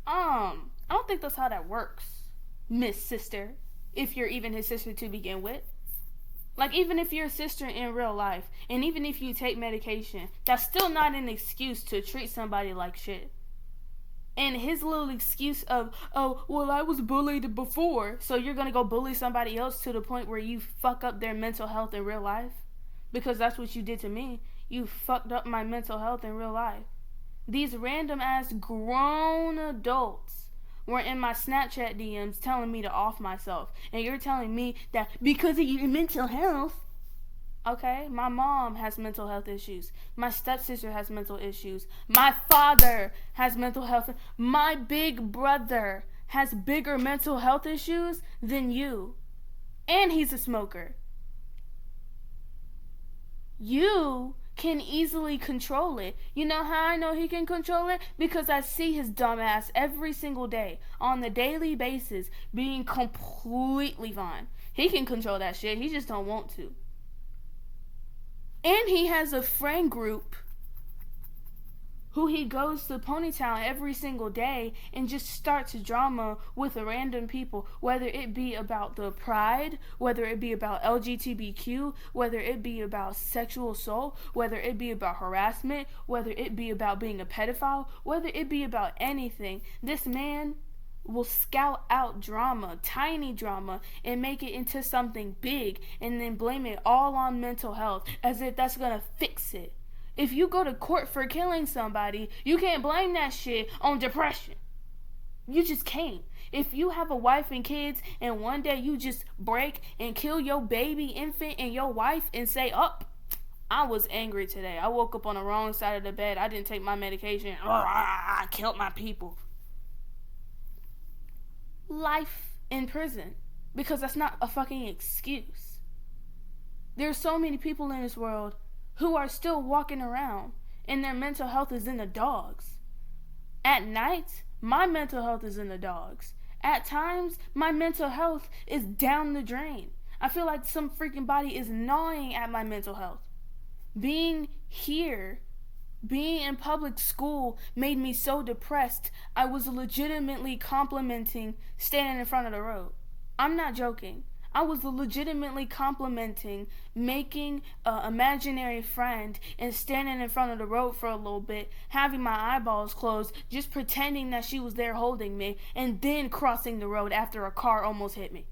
Speaker 1: I don't think that's how that works, Miss Sister, if you're even his sister to begin with. Like, even if you're a sister in real life, and even if you take medication, that's still not an excuse to treat somebody like shit. And his little excuse of, oh, well, I was bullied before, so you're gonna go bully somebody else to the point where you fuck up their mental health in real life? Because that's what you did to me. You fucked up my mental health in real life. These random ass grown adults were in my Snapchat DMs telling me to off myself. And you're telling me that because of your mental health. Okay, my mom has mental health issues. My stepsister has mental issues. My father has mental health. My big brother has bigger mental health issues than you. And he's a smoker. You can easily control it. You know how I know he can control it? Because I see his dumb ass every single day, on the daily basis, being completely fine. He can control that shit, he just don't want to. And he has a friend group who he goes to Ponytown every single day and just starts drama with random people, whether it be about the pride, whether it be about LGBTQ, whether it be about sexual assault, whether it be about harassment, whether it be about being a pedophile, whether it be about anything. This man will scout out drama, tiny drama, and make it into something big, and then blame it all on mental health, as if that's gonna fix it. If you go to court for killing somebody, you can't blame that shit on depression. You just can't. If you have a wife and kids and one day you just break and kill your baby, infant, and your wife and say, oh, I was angry today. I woke up on the wrong side of the bed. I didn't take my medication. Oh, I killed my people. Life in prison. Because that's not a fucking excuse. There's so many people in this world who are still walking around and their mental health is in the dogs. At night, my mental health is in the dogs. At times, my mental health is down the drain. I feel like some freaking body is gnawing at my mental health. Being here, being in public school made me so depressed, I was legitimately complimenting standing in front of the road. I'm not joking. I was legitimately complimenting making an imaginary friend and standing in front of the road for a little bit, having my eyeballs closed, just pretending that she was there holding me, and then crossing the road after a car almost hit me.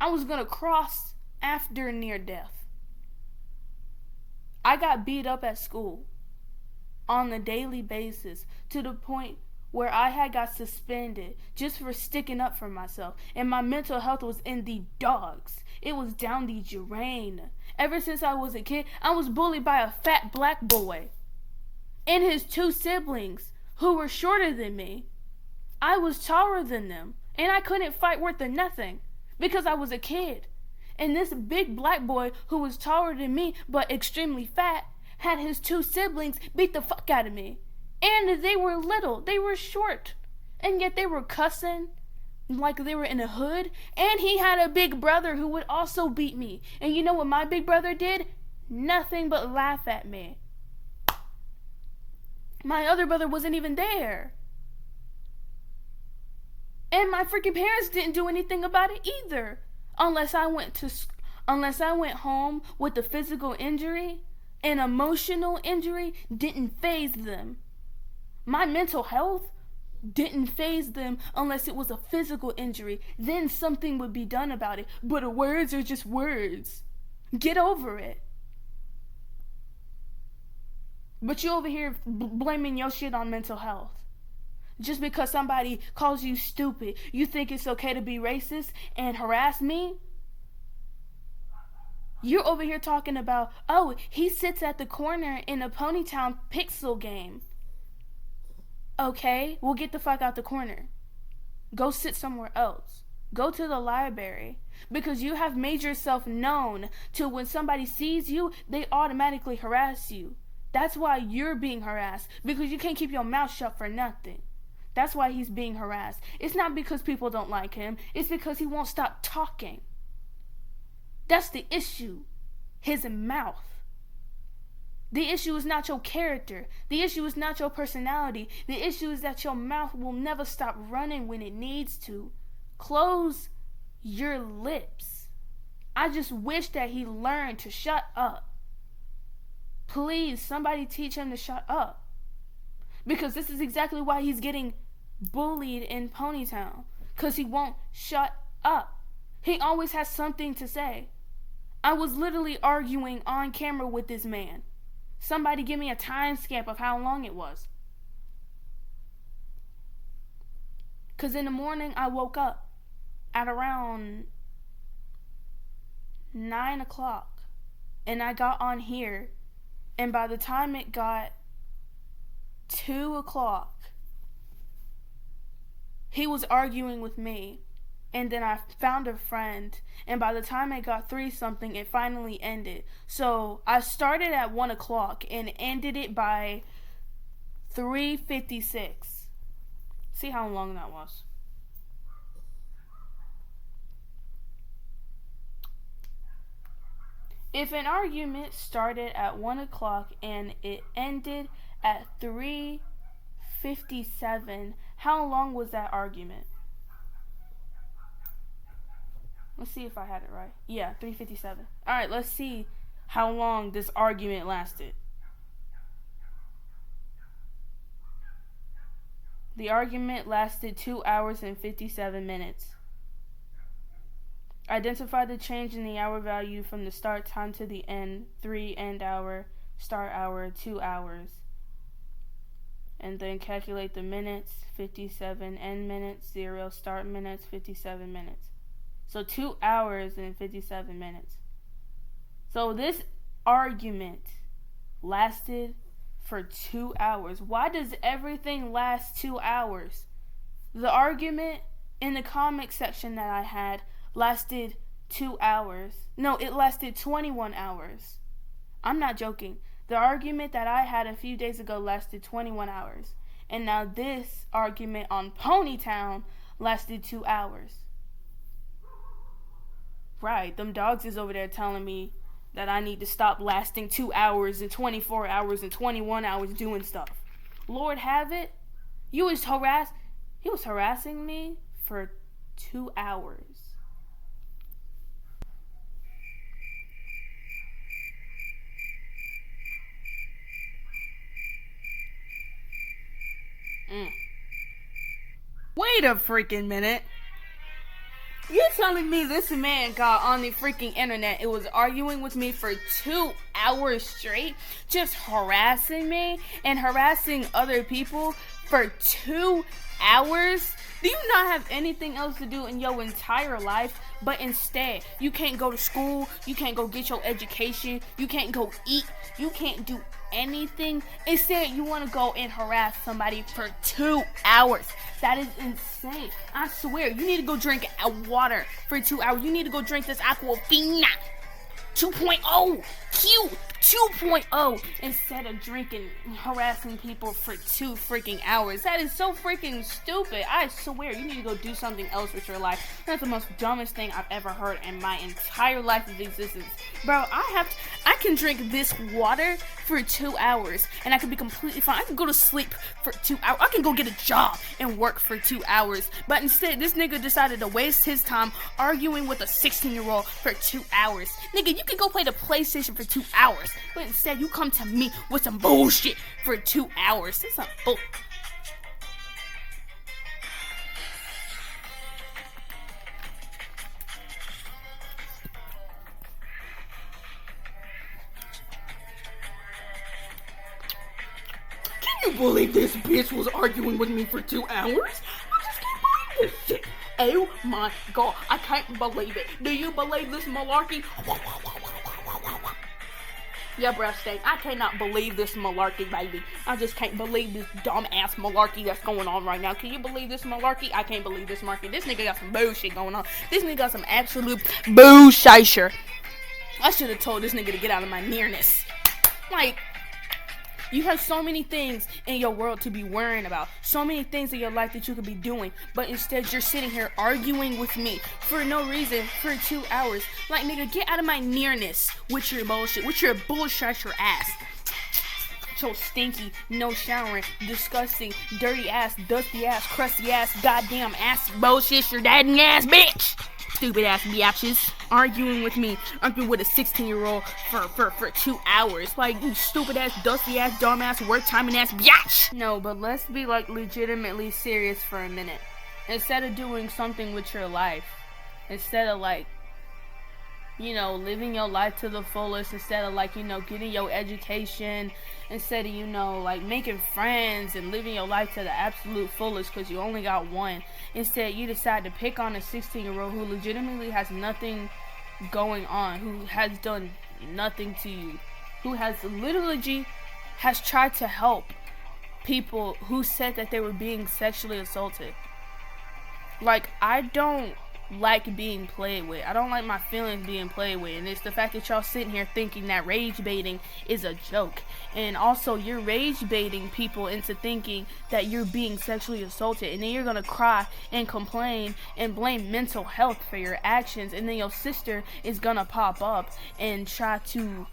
Speaker 1: I was gonna cross after near death. I got beat up at school on a daily basis to the point where I had got suspended just for sticking up for myself, and my mental health was in the dogs. It was down the drain. Ever since I was a kid, I was bullied by a fat black boy and his two siblings who were shorter than me. I was taller than them, and I couldn't fight worth of nothing because I was a kid. And this big black boy who was taller than me but extremely fat had his two siblings beat the fuck out of me. And they were little, they were short, and yet they were cussing like they were in the hood. And he had a big brother who would also beat me. And you know what my big brother did? Nothing but laugh at me. My other brother wasn't even there. And my freaking parents didn't do anything about it either. Unless I went home with a physical injury, an emotional injury didn't faze them. My mental health didn't faze them unless it was a physical injury. Then something would be done about it. But words are just words. Get over it. But you over here blaming your shit on mental health. Just because somebody calls you stupid, you think it's okay to be racist and harass me? You're over here talking about, oh, he sits at the corner in a Ponytown pixel game. Okay, well, get the fuck out the corner. Go sit somewhere else. Go to the library. Because you have made yourself known to when somebody sees you, they automatically harass you. That's why you're being harassed. Because you can't keep your mouth shut for nothing. That's why he's being harassed. It's not because people don't like him. It's because he won't stop talking. That's the issue. His mouth. The issue is not your character. The issue is not your personality. The issue is that your mouth will never stop running when it needs to. Close your lips. I just wish that he learned to shut up. Please, somebody teach him to shut up. Because this is exactly why he's getting bullied in Ponytown. Because he won't shut up. He always has something to say. I was literally arguing on camera with this man. Somebody give me a time stamp of how long it was. Because in the morning I woke up at around 9 o'clock. And I got on here. And by the time it got 2 o'clock, he was arguing with me. And then I found a friend, and by the time it got 3 something, it finally ended. So I started at 1 o'clock and ended it by 3:56. See how long that was. If an argument started at 1 o'clock and it ended at 3:57, how long was that argument? Let's see if I had it right. Yeah, 3:57. Alright, let's see how long this argument lasted. The argument lasted 2 hours and 57 minutes. Identify the change in the hour value from the start time to the end. 3 end hour, start hour, 2 hours. And then calculate the minutes. 57 end minutes, 0 start minutes, 57 minutes. So 2 hours and 57 minutes. So this argument lasted for 2 hours. Why does everything last 2 hours? The argument in the comic section that I had lasted 2 hours. No, it lasted 21 hours. I'm not joking. The argument that I had a few days ago lasted 21 hours. And now this argument on Ponytown lasted 2 hours. Right, them dogs is over there telling me that I need to stop lasting 2 hours and 24 hours and 21 hours doing stuff. Lord have it. He was harassing me for 2 hours. Wait a freaking minute. You're telling me this man got on the freaking internet, it was arguing with me for 2 hours straight, just harassing me and harassing other people for 2 hours? Do you not have anything else to do in your entire life? But instead, you can't go to school, you can't go get your education, you can't go eat, you can't do anything. Instead, you want to go and harass somebody for 2 hours. That is insane. I swear, you need to go drink water for 2 hours. You need to go drink this Aquafina 2.0 Q 2.0 instead of drinking and harassing people for 2 freaking hours. That is so freaking stupid. I swear, you need to go do something else with your life. That's the most dumbest thing I've ever heard in my entire life of existence. Bro, I can drink this water for 2 hours and I can be completely fine. I can go to sleep for 2 hours. I can go get a job and work for 2 hours. But instead, this nigga decided to waste his time arguing with a 16-year-old for 2 hours. Nigga, you can go play the PlayStation for 2 hours. But instead, you come to me with some bullshit for 2 hours. That's not bull. Can you believe this bitch was arguing with me for 2 hours? I just can't believe this shit. Oh my god, I can't believe it. Do you believe this malarkey? Yeah, breath steak. I cannot believe this malarkey, baby. I just can't believe this dumb-ass malarkey that's going on right now. Can you believe this malarkey? I can't believe this malarkey. This nigga got some bullshit going on. This nigga got some absolute bullshit. I should have told this nigga to get out of my nearness. Like, you have so many things in your world to be worrying about. So many things in your life that you could be doing. But instead, you're sitting here arguing with me for no reason for 2 hours. Like, nigga, get out of my nearness with your bullshit. With your bullshit your ass. So stinky, no showering, disgusting, dirty ass, dusty ass, crusty ass, goddamn ass, bullshit your daddy ass bitch. Stupid ass biatches arguing with me, arguing with a 16-year-old for 2 hours. Like, you stupid ass, dusty ass, dumb ass, work timing ass biatch. No, but let's be like legitimately serious for a minute. Instead of doing something with your life, instead of like, you know, living your life to the fullest, instead of like, you know, getting your education, instead of, you know, like making friends and living your life to the absolute fullest because you only got one. Instead, you decide to pick on a 16-year-old who legitimately has nothing going on, who has done nothing to you, who has literally has tried to help people who said that they were being sexually assaulted. Like, I don't like being played with. I don't like my feelings being played with. And it's the fact that y'all sitting here thinking that rage baiting is a joke. And also, you're rage baiting people into thinking that you're being sexually assaulted. And then you're gonna cry and complain and blame mental health for your actions. And then your sister is gonna pop up and try to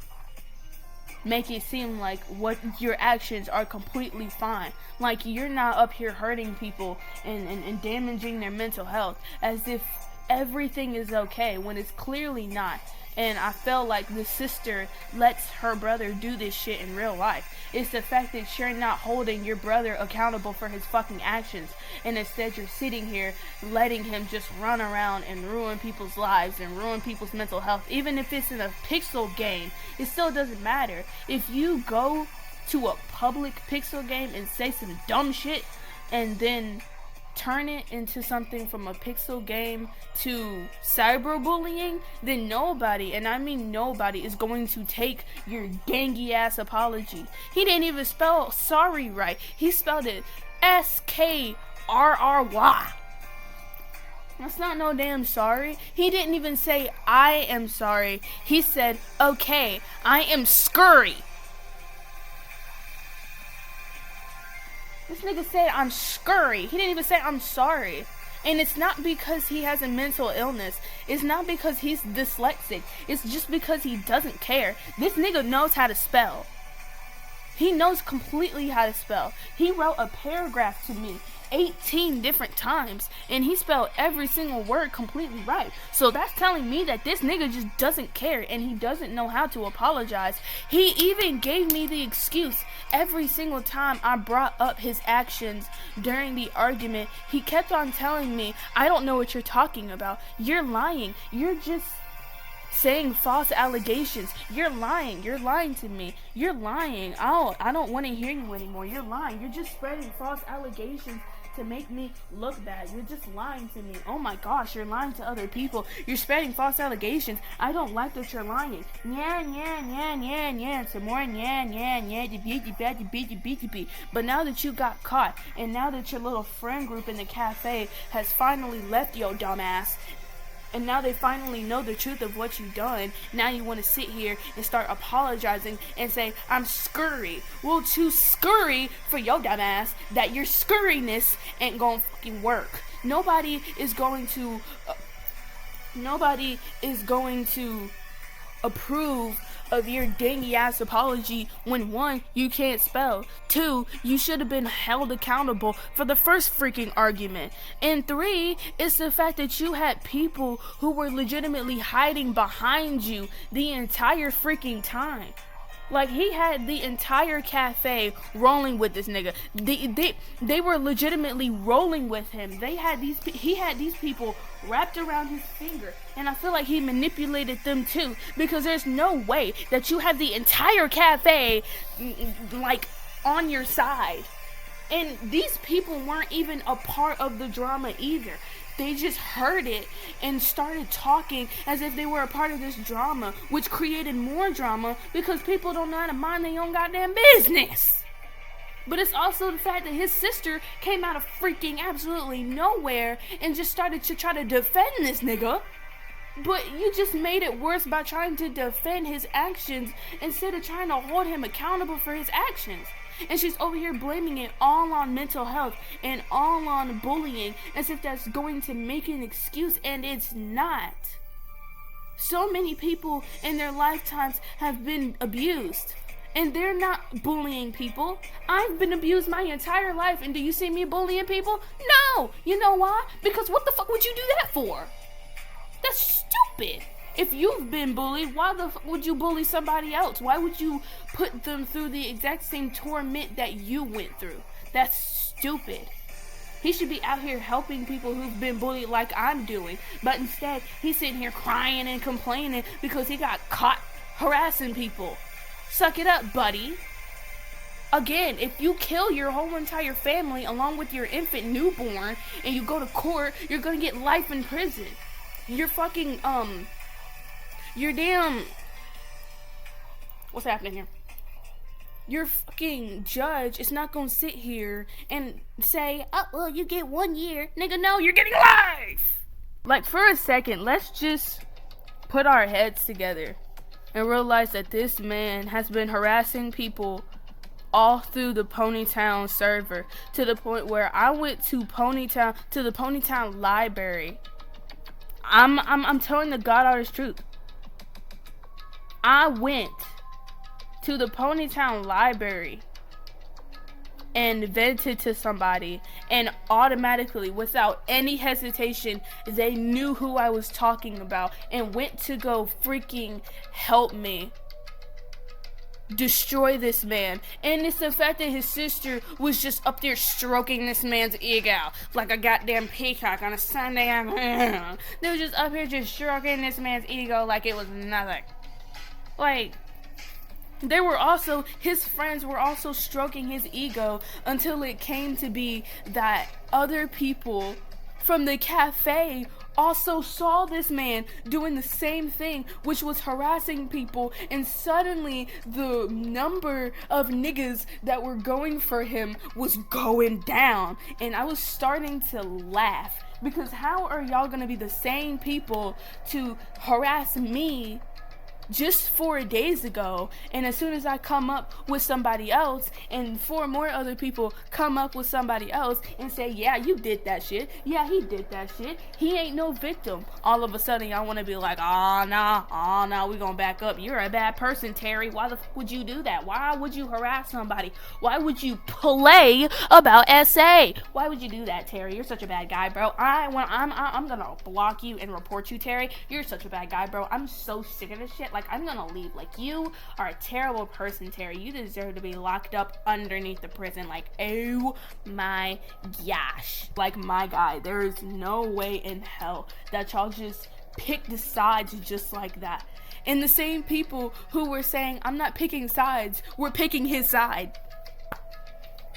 Speaker 1: make it seem like what your actions are completely fine. Like, you're not up here hurting people and damaging their mental health as if everything is okay when it's clearly not. and I feel like the sister lets her brother do this shit in real life. It's the fact that you're not holding your brother accountable for his fucking actions, and instead you're sitting here letting him just run around and ruin people's lives and ruin people's mental health. Even if it's in a pixel game, it still doesn't matter. If you go to a public pixel game and say some dumb shit and then turn it into something from a pixel game to cyberbullying, then nobody, and I mean nobody, is going to take your gangy ass apology. He didn't even spell sorry right. He spelled it SKRRY. That's not no damn sorry. He didn't even say I am sorry. He said, okay, I am scurry. This nigga said I'm scurry. He didn't even say I'm sorry. And it's not because he has a mental illness. It's not because he's dyslexic. It's just because he doesn't care. This nigga knows how to spell. He knows completely how to spell. He wrote a paragraph to me 18 different times, and he spelled every single word completely right. So that's telling me that this nigga just doesn't care, and he doesn't know how to apologize. He even gave me the excuse every single time I brought up his actions during the argument. He kept on telling me, I don't know what you're talking about. You're lying. You're just saying false allegations. You're lying. You're lying to me. You're lying. I don't want to hear you anymore. You're lying. You're just spreading false allegations to make me look bad. You're just lying to me. Oh my gosh, you're lying to other people. You're spreading false allegations. I don't like that you're lying. Some more But now that you got caught, and now that your little friend group in the cafe has finally left your dumb ass, and now they finally know the truth of what you've done, now you want to sit here and start apologizing and say, I'm scurry. Well, to scurry for your dumb ass, that your scurriness ain't gonna fucking work. Nobody is going to approve of your dangy ass apology when 1, you can't spell, 2, you should have been held accountable for the first freaking argument, and 3, it's the fact that you had people who were legitimately hiding behind you the entire freaking time. Like, he had the entire cafe rolling with this nigga. They were legitimately rolling with him. He had these people wrapped around his finger, and I feel like he manipulated them too, because there's no way that you have the entire cafe like on your side. And these people weren't even a part of the drama either. They just heard it and started talking as if they were a part of this drama, which created more drama because people don't know how to mind their own goddamn business. But it's also the fact that his sister came out of freaking absolutely nowhere and just started to try to defend this nigga. But you just made it worse by trying to defend his actions instead of trying to hold him accountable for his actions. And she's over here blaming it all on mental health and all on bullying as if that's going to make an excuse, and it's not. So many people in their lifetimes have been abused, and they're not bullying people. I've been abused my entire life, and do you see me bullying people? No! You know why? Because what the fuck would you do that for? That's stupid. If you've been bullied, why the fuck would you bully somebody else? Why would you put them through the exact same torment that you went through? That's stupid. He should be out here helping people who've been bullied like I'm doing. But instead, he's sitting here crying and complaining because he got caught harassing people. Suck it up, buddy. Again, if you kill your whole entire family along with your infant newborn and you go to court, you're gonna get life in prison. You're fucking, your damn, what's happening here? Your fucking judge is not gonna sit here and say, oh, well, you get 1 year. Nigga, no, you're getting life. Like, for a second, let's just put our heads together and realize that this man has been harassing people all through the Ponytown server, to the point where I went to the Ponytown library. I'm telling the God honest truth. I went to the Ponytown library and vented to somebody, and automatically, without any hesitation, they knew who I was talking about and went to go freaking help me destroy this man. And it's the fact that his sister was just up there stroking this man's ego like a goddamn peacock on a Sunday afternoon. They were just up here just stroking this man's ego like it was nothing. Like, they were also, his friends were also stroking his ego until it came to be that other people from the cafe also saw this man doing the same thing, which was harassing people, and suddenly the number of niggas that were going for him was going down, and I was starting to laugh, because how are y'all gonna be the same people to harass me just 4 days ago, and as soon as I come up with somebody else and 4 more other people come up with somebody else and say, yeah, you did that shit, yeah, he did that shit, he ain't no victim, all of a sudden y'all want to be like, oh no, we gonna back up, you're a bad person, Terry, why the fuck would you do that, why would you harass somebody, why would you play about SA, why would you do that, Terry, you're such a bad guy, bro, I'm gonna block you and report you, Terry, you're such a bad guy, bro, I'm so sick of this shit, like, I'm gonna leave. Like, you are a terrible person, Terry. You deserve to be locked up underneath the prison. Like, oh my gosh. Like, my guy, there is no way in hell that y'all just pick the sides just like that. And the same people who were saying, I'm not picking sides, were picking his side.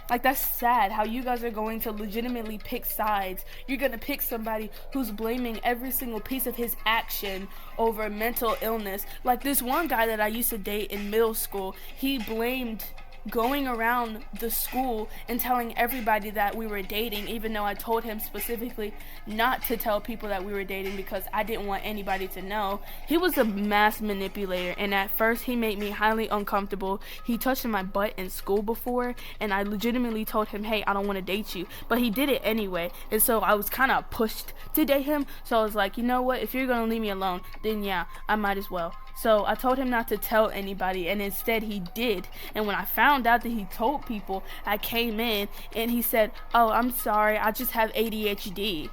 Speaker 1: Like, that's sad how you guys are going to legitimately pick sides. You're going to pick somebody who's blaming every single piece of his action over mental illness. Like, this one guy that I used to date in middle school, he blamed going around the school and telling everybody that we were dating, even though I told him specifically not to tell people that we were dating because I didn't want anybody to know. He was a mass manipulator, and at first he made me highly uncomfortable. He touched my butt in school before, and I legitimately told him, hey, I don't want to date you, but he did it anyway, and so I was kind of pushed to date him. So I was like, you know what, if you're gonna leave me alone, then yeah, I might as well. So I told him not to tell anybody, and instead he did. And when I found out that he told people, I came in and he said, oh, I'm sorry, I just have ADHD.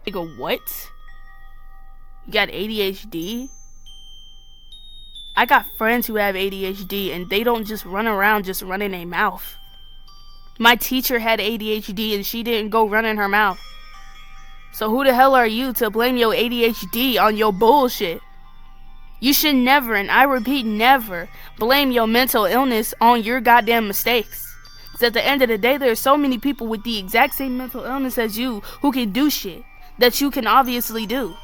Speaker 1: Nigga, what? You got ADHD? I got friends who have ADHD and they don't just run around just running their mouth. My teacher had ADHD and she didn't go running her mouth. So who the hell are you to blame your ADHD on your bullshit? You should never, and I repeat never, blame your mental illness on your goddamn mistakes. Because at the end of the day, there are so many people with the exact same mental illness as you who can do shit that you can obviously do.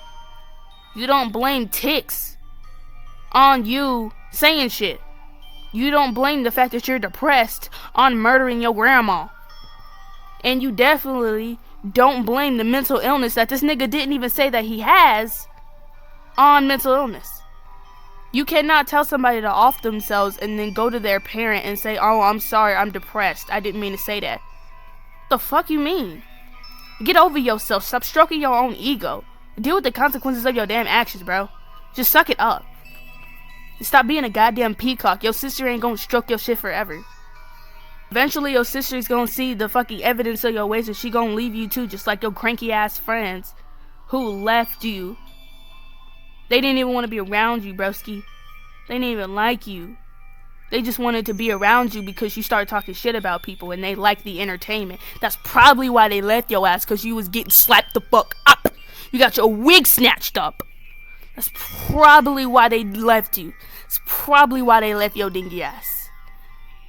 Speaker 1: You don't blame tics on you saying shit. You don't blame the fact that you're depressed on murdering your grandma. And you definitely don't blame the mental illness that this nigga didn't even say that he has on mental illness. You cannot tell somebody to off themselves and then go to their parent and say, oh, I'm sorry, I'm depressed, I didn't mean to say that. The fuck you mean? Get over yourself, stop stroking your own ego. Deal with the consequences of your damn actions, bro. Just suck it up. Stop being a goddamn peacock. Your sister ain't gonna stroke your shit forever. Eventually your sister's gonna see the fucking evidence of your ways and she gonna leave you too, just like your cranky ass friends who left you. They didn't even want to be around you, broski. They didn't even like you. They just wanted to be around you because you started talking shit about people and they liked the entertainment. That's probably why they left your ass, because you was getting slapped the fuck up. You got your wig snatched up. That's probably why they left you. It's probably why they left your dingy ass.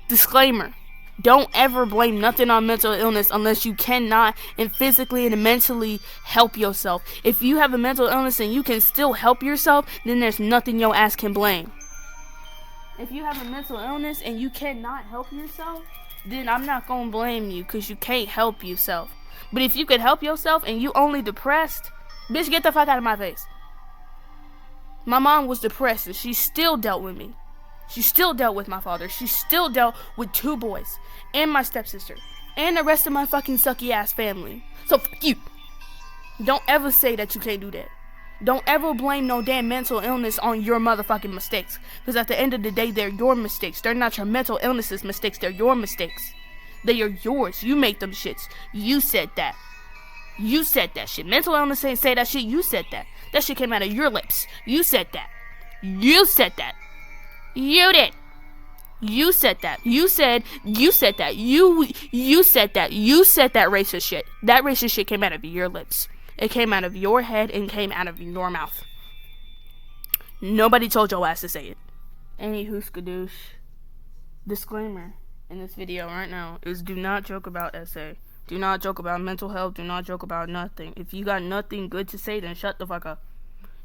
Speaker 1: Disclaimer. Don't ever blame nothing on mental illness unless you cannot and physically and mentally help yourself. If you have a mental illness and you can still help yourself, then there's nothing your ass can blame. If you have a mental illness and you cannot help yourself, then I'm not gonna blame you because you can't help yourself. But if you could help yourself and you only depressed, bitch, get the fuck out of my face. My mom was depressed and she still dealt with me. She still dealt with my father. She still dealt with 2 boys. And my stepsister. And the rest of my fucking sucky ass family. So fuck you. Don't ever say that you can't do that. Don't ever blame no damn mental illness on your motherfucking mistakes. Because at the end of the day, they're your mistakes. They're not your mental illness's mistakes. They're your mistakes. They are yours. You make them shits. You said that. You said that shit. Mental illness ain't say that shit. You said that. That shit came out of your lips. You said that. You said that. You did. You said that. You said that. You said that. You said that racist shit. That racist shit came out of your lips. It came out of your head and came out of your mouth. Nobody told your ass to say it. Anywho, skadoosh. Disclaimer in this video right now is do not joke about SA. Do not joke about mental health. Do not joke about nothing. If you got nothing good to say, then shut the fuck up.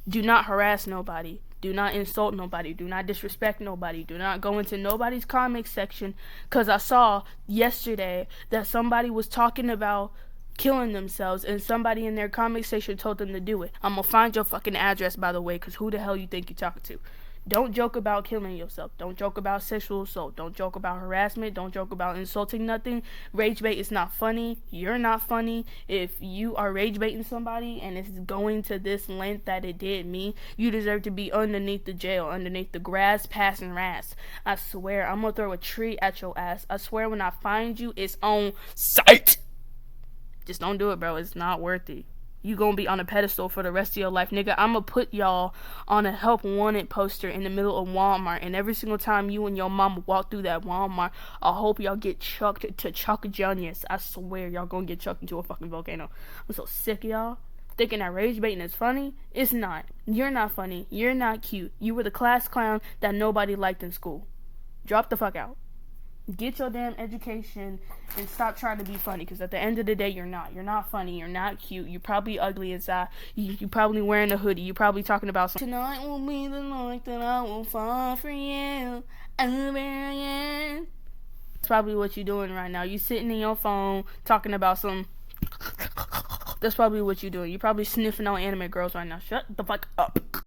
Speaker 1: Do not harass nobody. Do not insult nobody. Do not disrespect nobody. Do not go into nobody's comment section. Because I saw yesterday that somebody was talking about killing themselves and somebody in their comment section told them to do it. I'm going to find your fucking address, by the way, because who the hell you think you're talking to? Don't joke about killing yourself. Don't joke about sexual assault. Don't joke about harassment. Don't joke about insulting nothing. Rage bait is not funny. You're not funny. If you are rage baiting somebody and it's going to this length that it did me, you deserve to be underneath the jail, underneath the grass, passing rats. I swear, I'm going to throw a tree at your ass. I swear when I find you, it's on sight. Just don't do it, bro. It's not worth it. You gonna be on a pedestal for the rest of your life, nigga. I'ma put y'all on a help wanted poster in the middle of Walmart, and every single time you and your mama walk through that Walmart, I hope y'all get chucked to Chuck Juniors. I swear y'all gonna get chucked into a fucking volcano. I'm so sick of y'all thinking that rage baiting is funny. It's not. You're not funny. You're not cute. You were the class clown that nobody liked in school. Drop the fuck out. Get your damn education and stop trying to be funny, because at the end of the day, you're not. You're not funny. You're not cute. You're probably ugly inside. You probably wearing a hoodie. You're probably talking about something. Tonight will be the night that I will fall for you. That's probably what you're doing right now. You sitting in your phone talking about some. That's probably what you're doing. You're probably sniffing on anime girls right now. Shut the fuck up.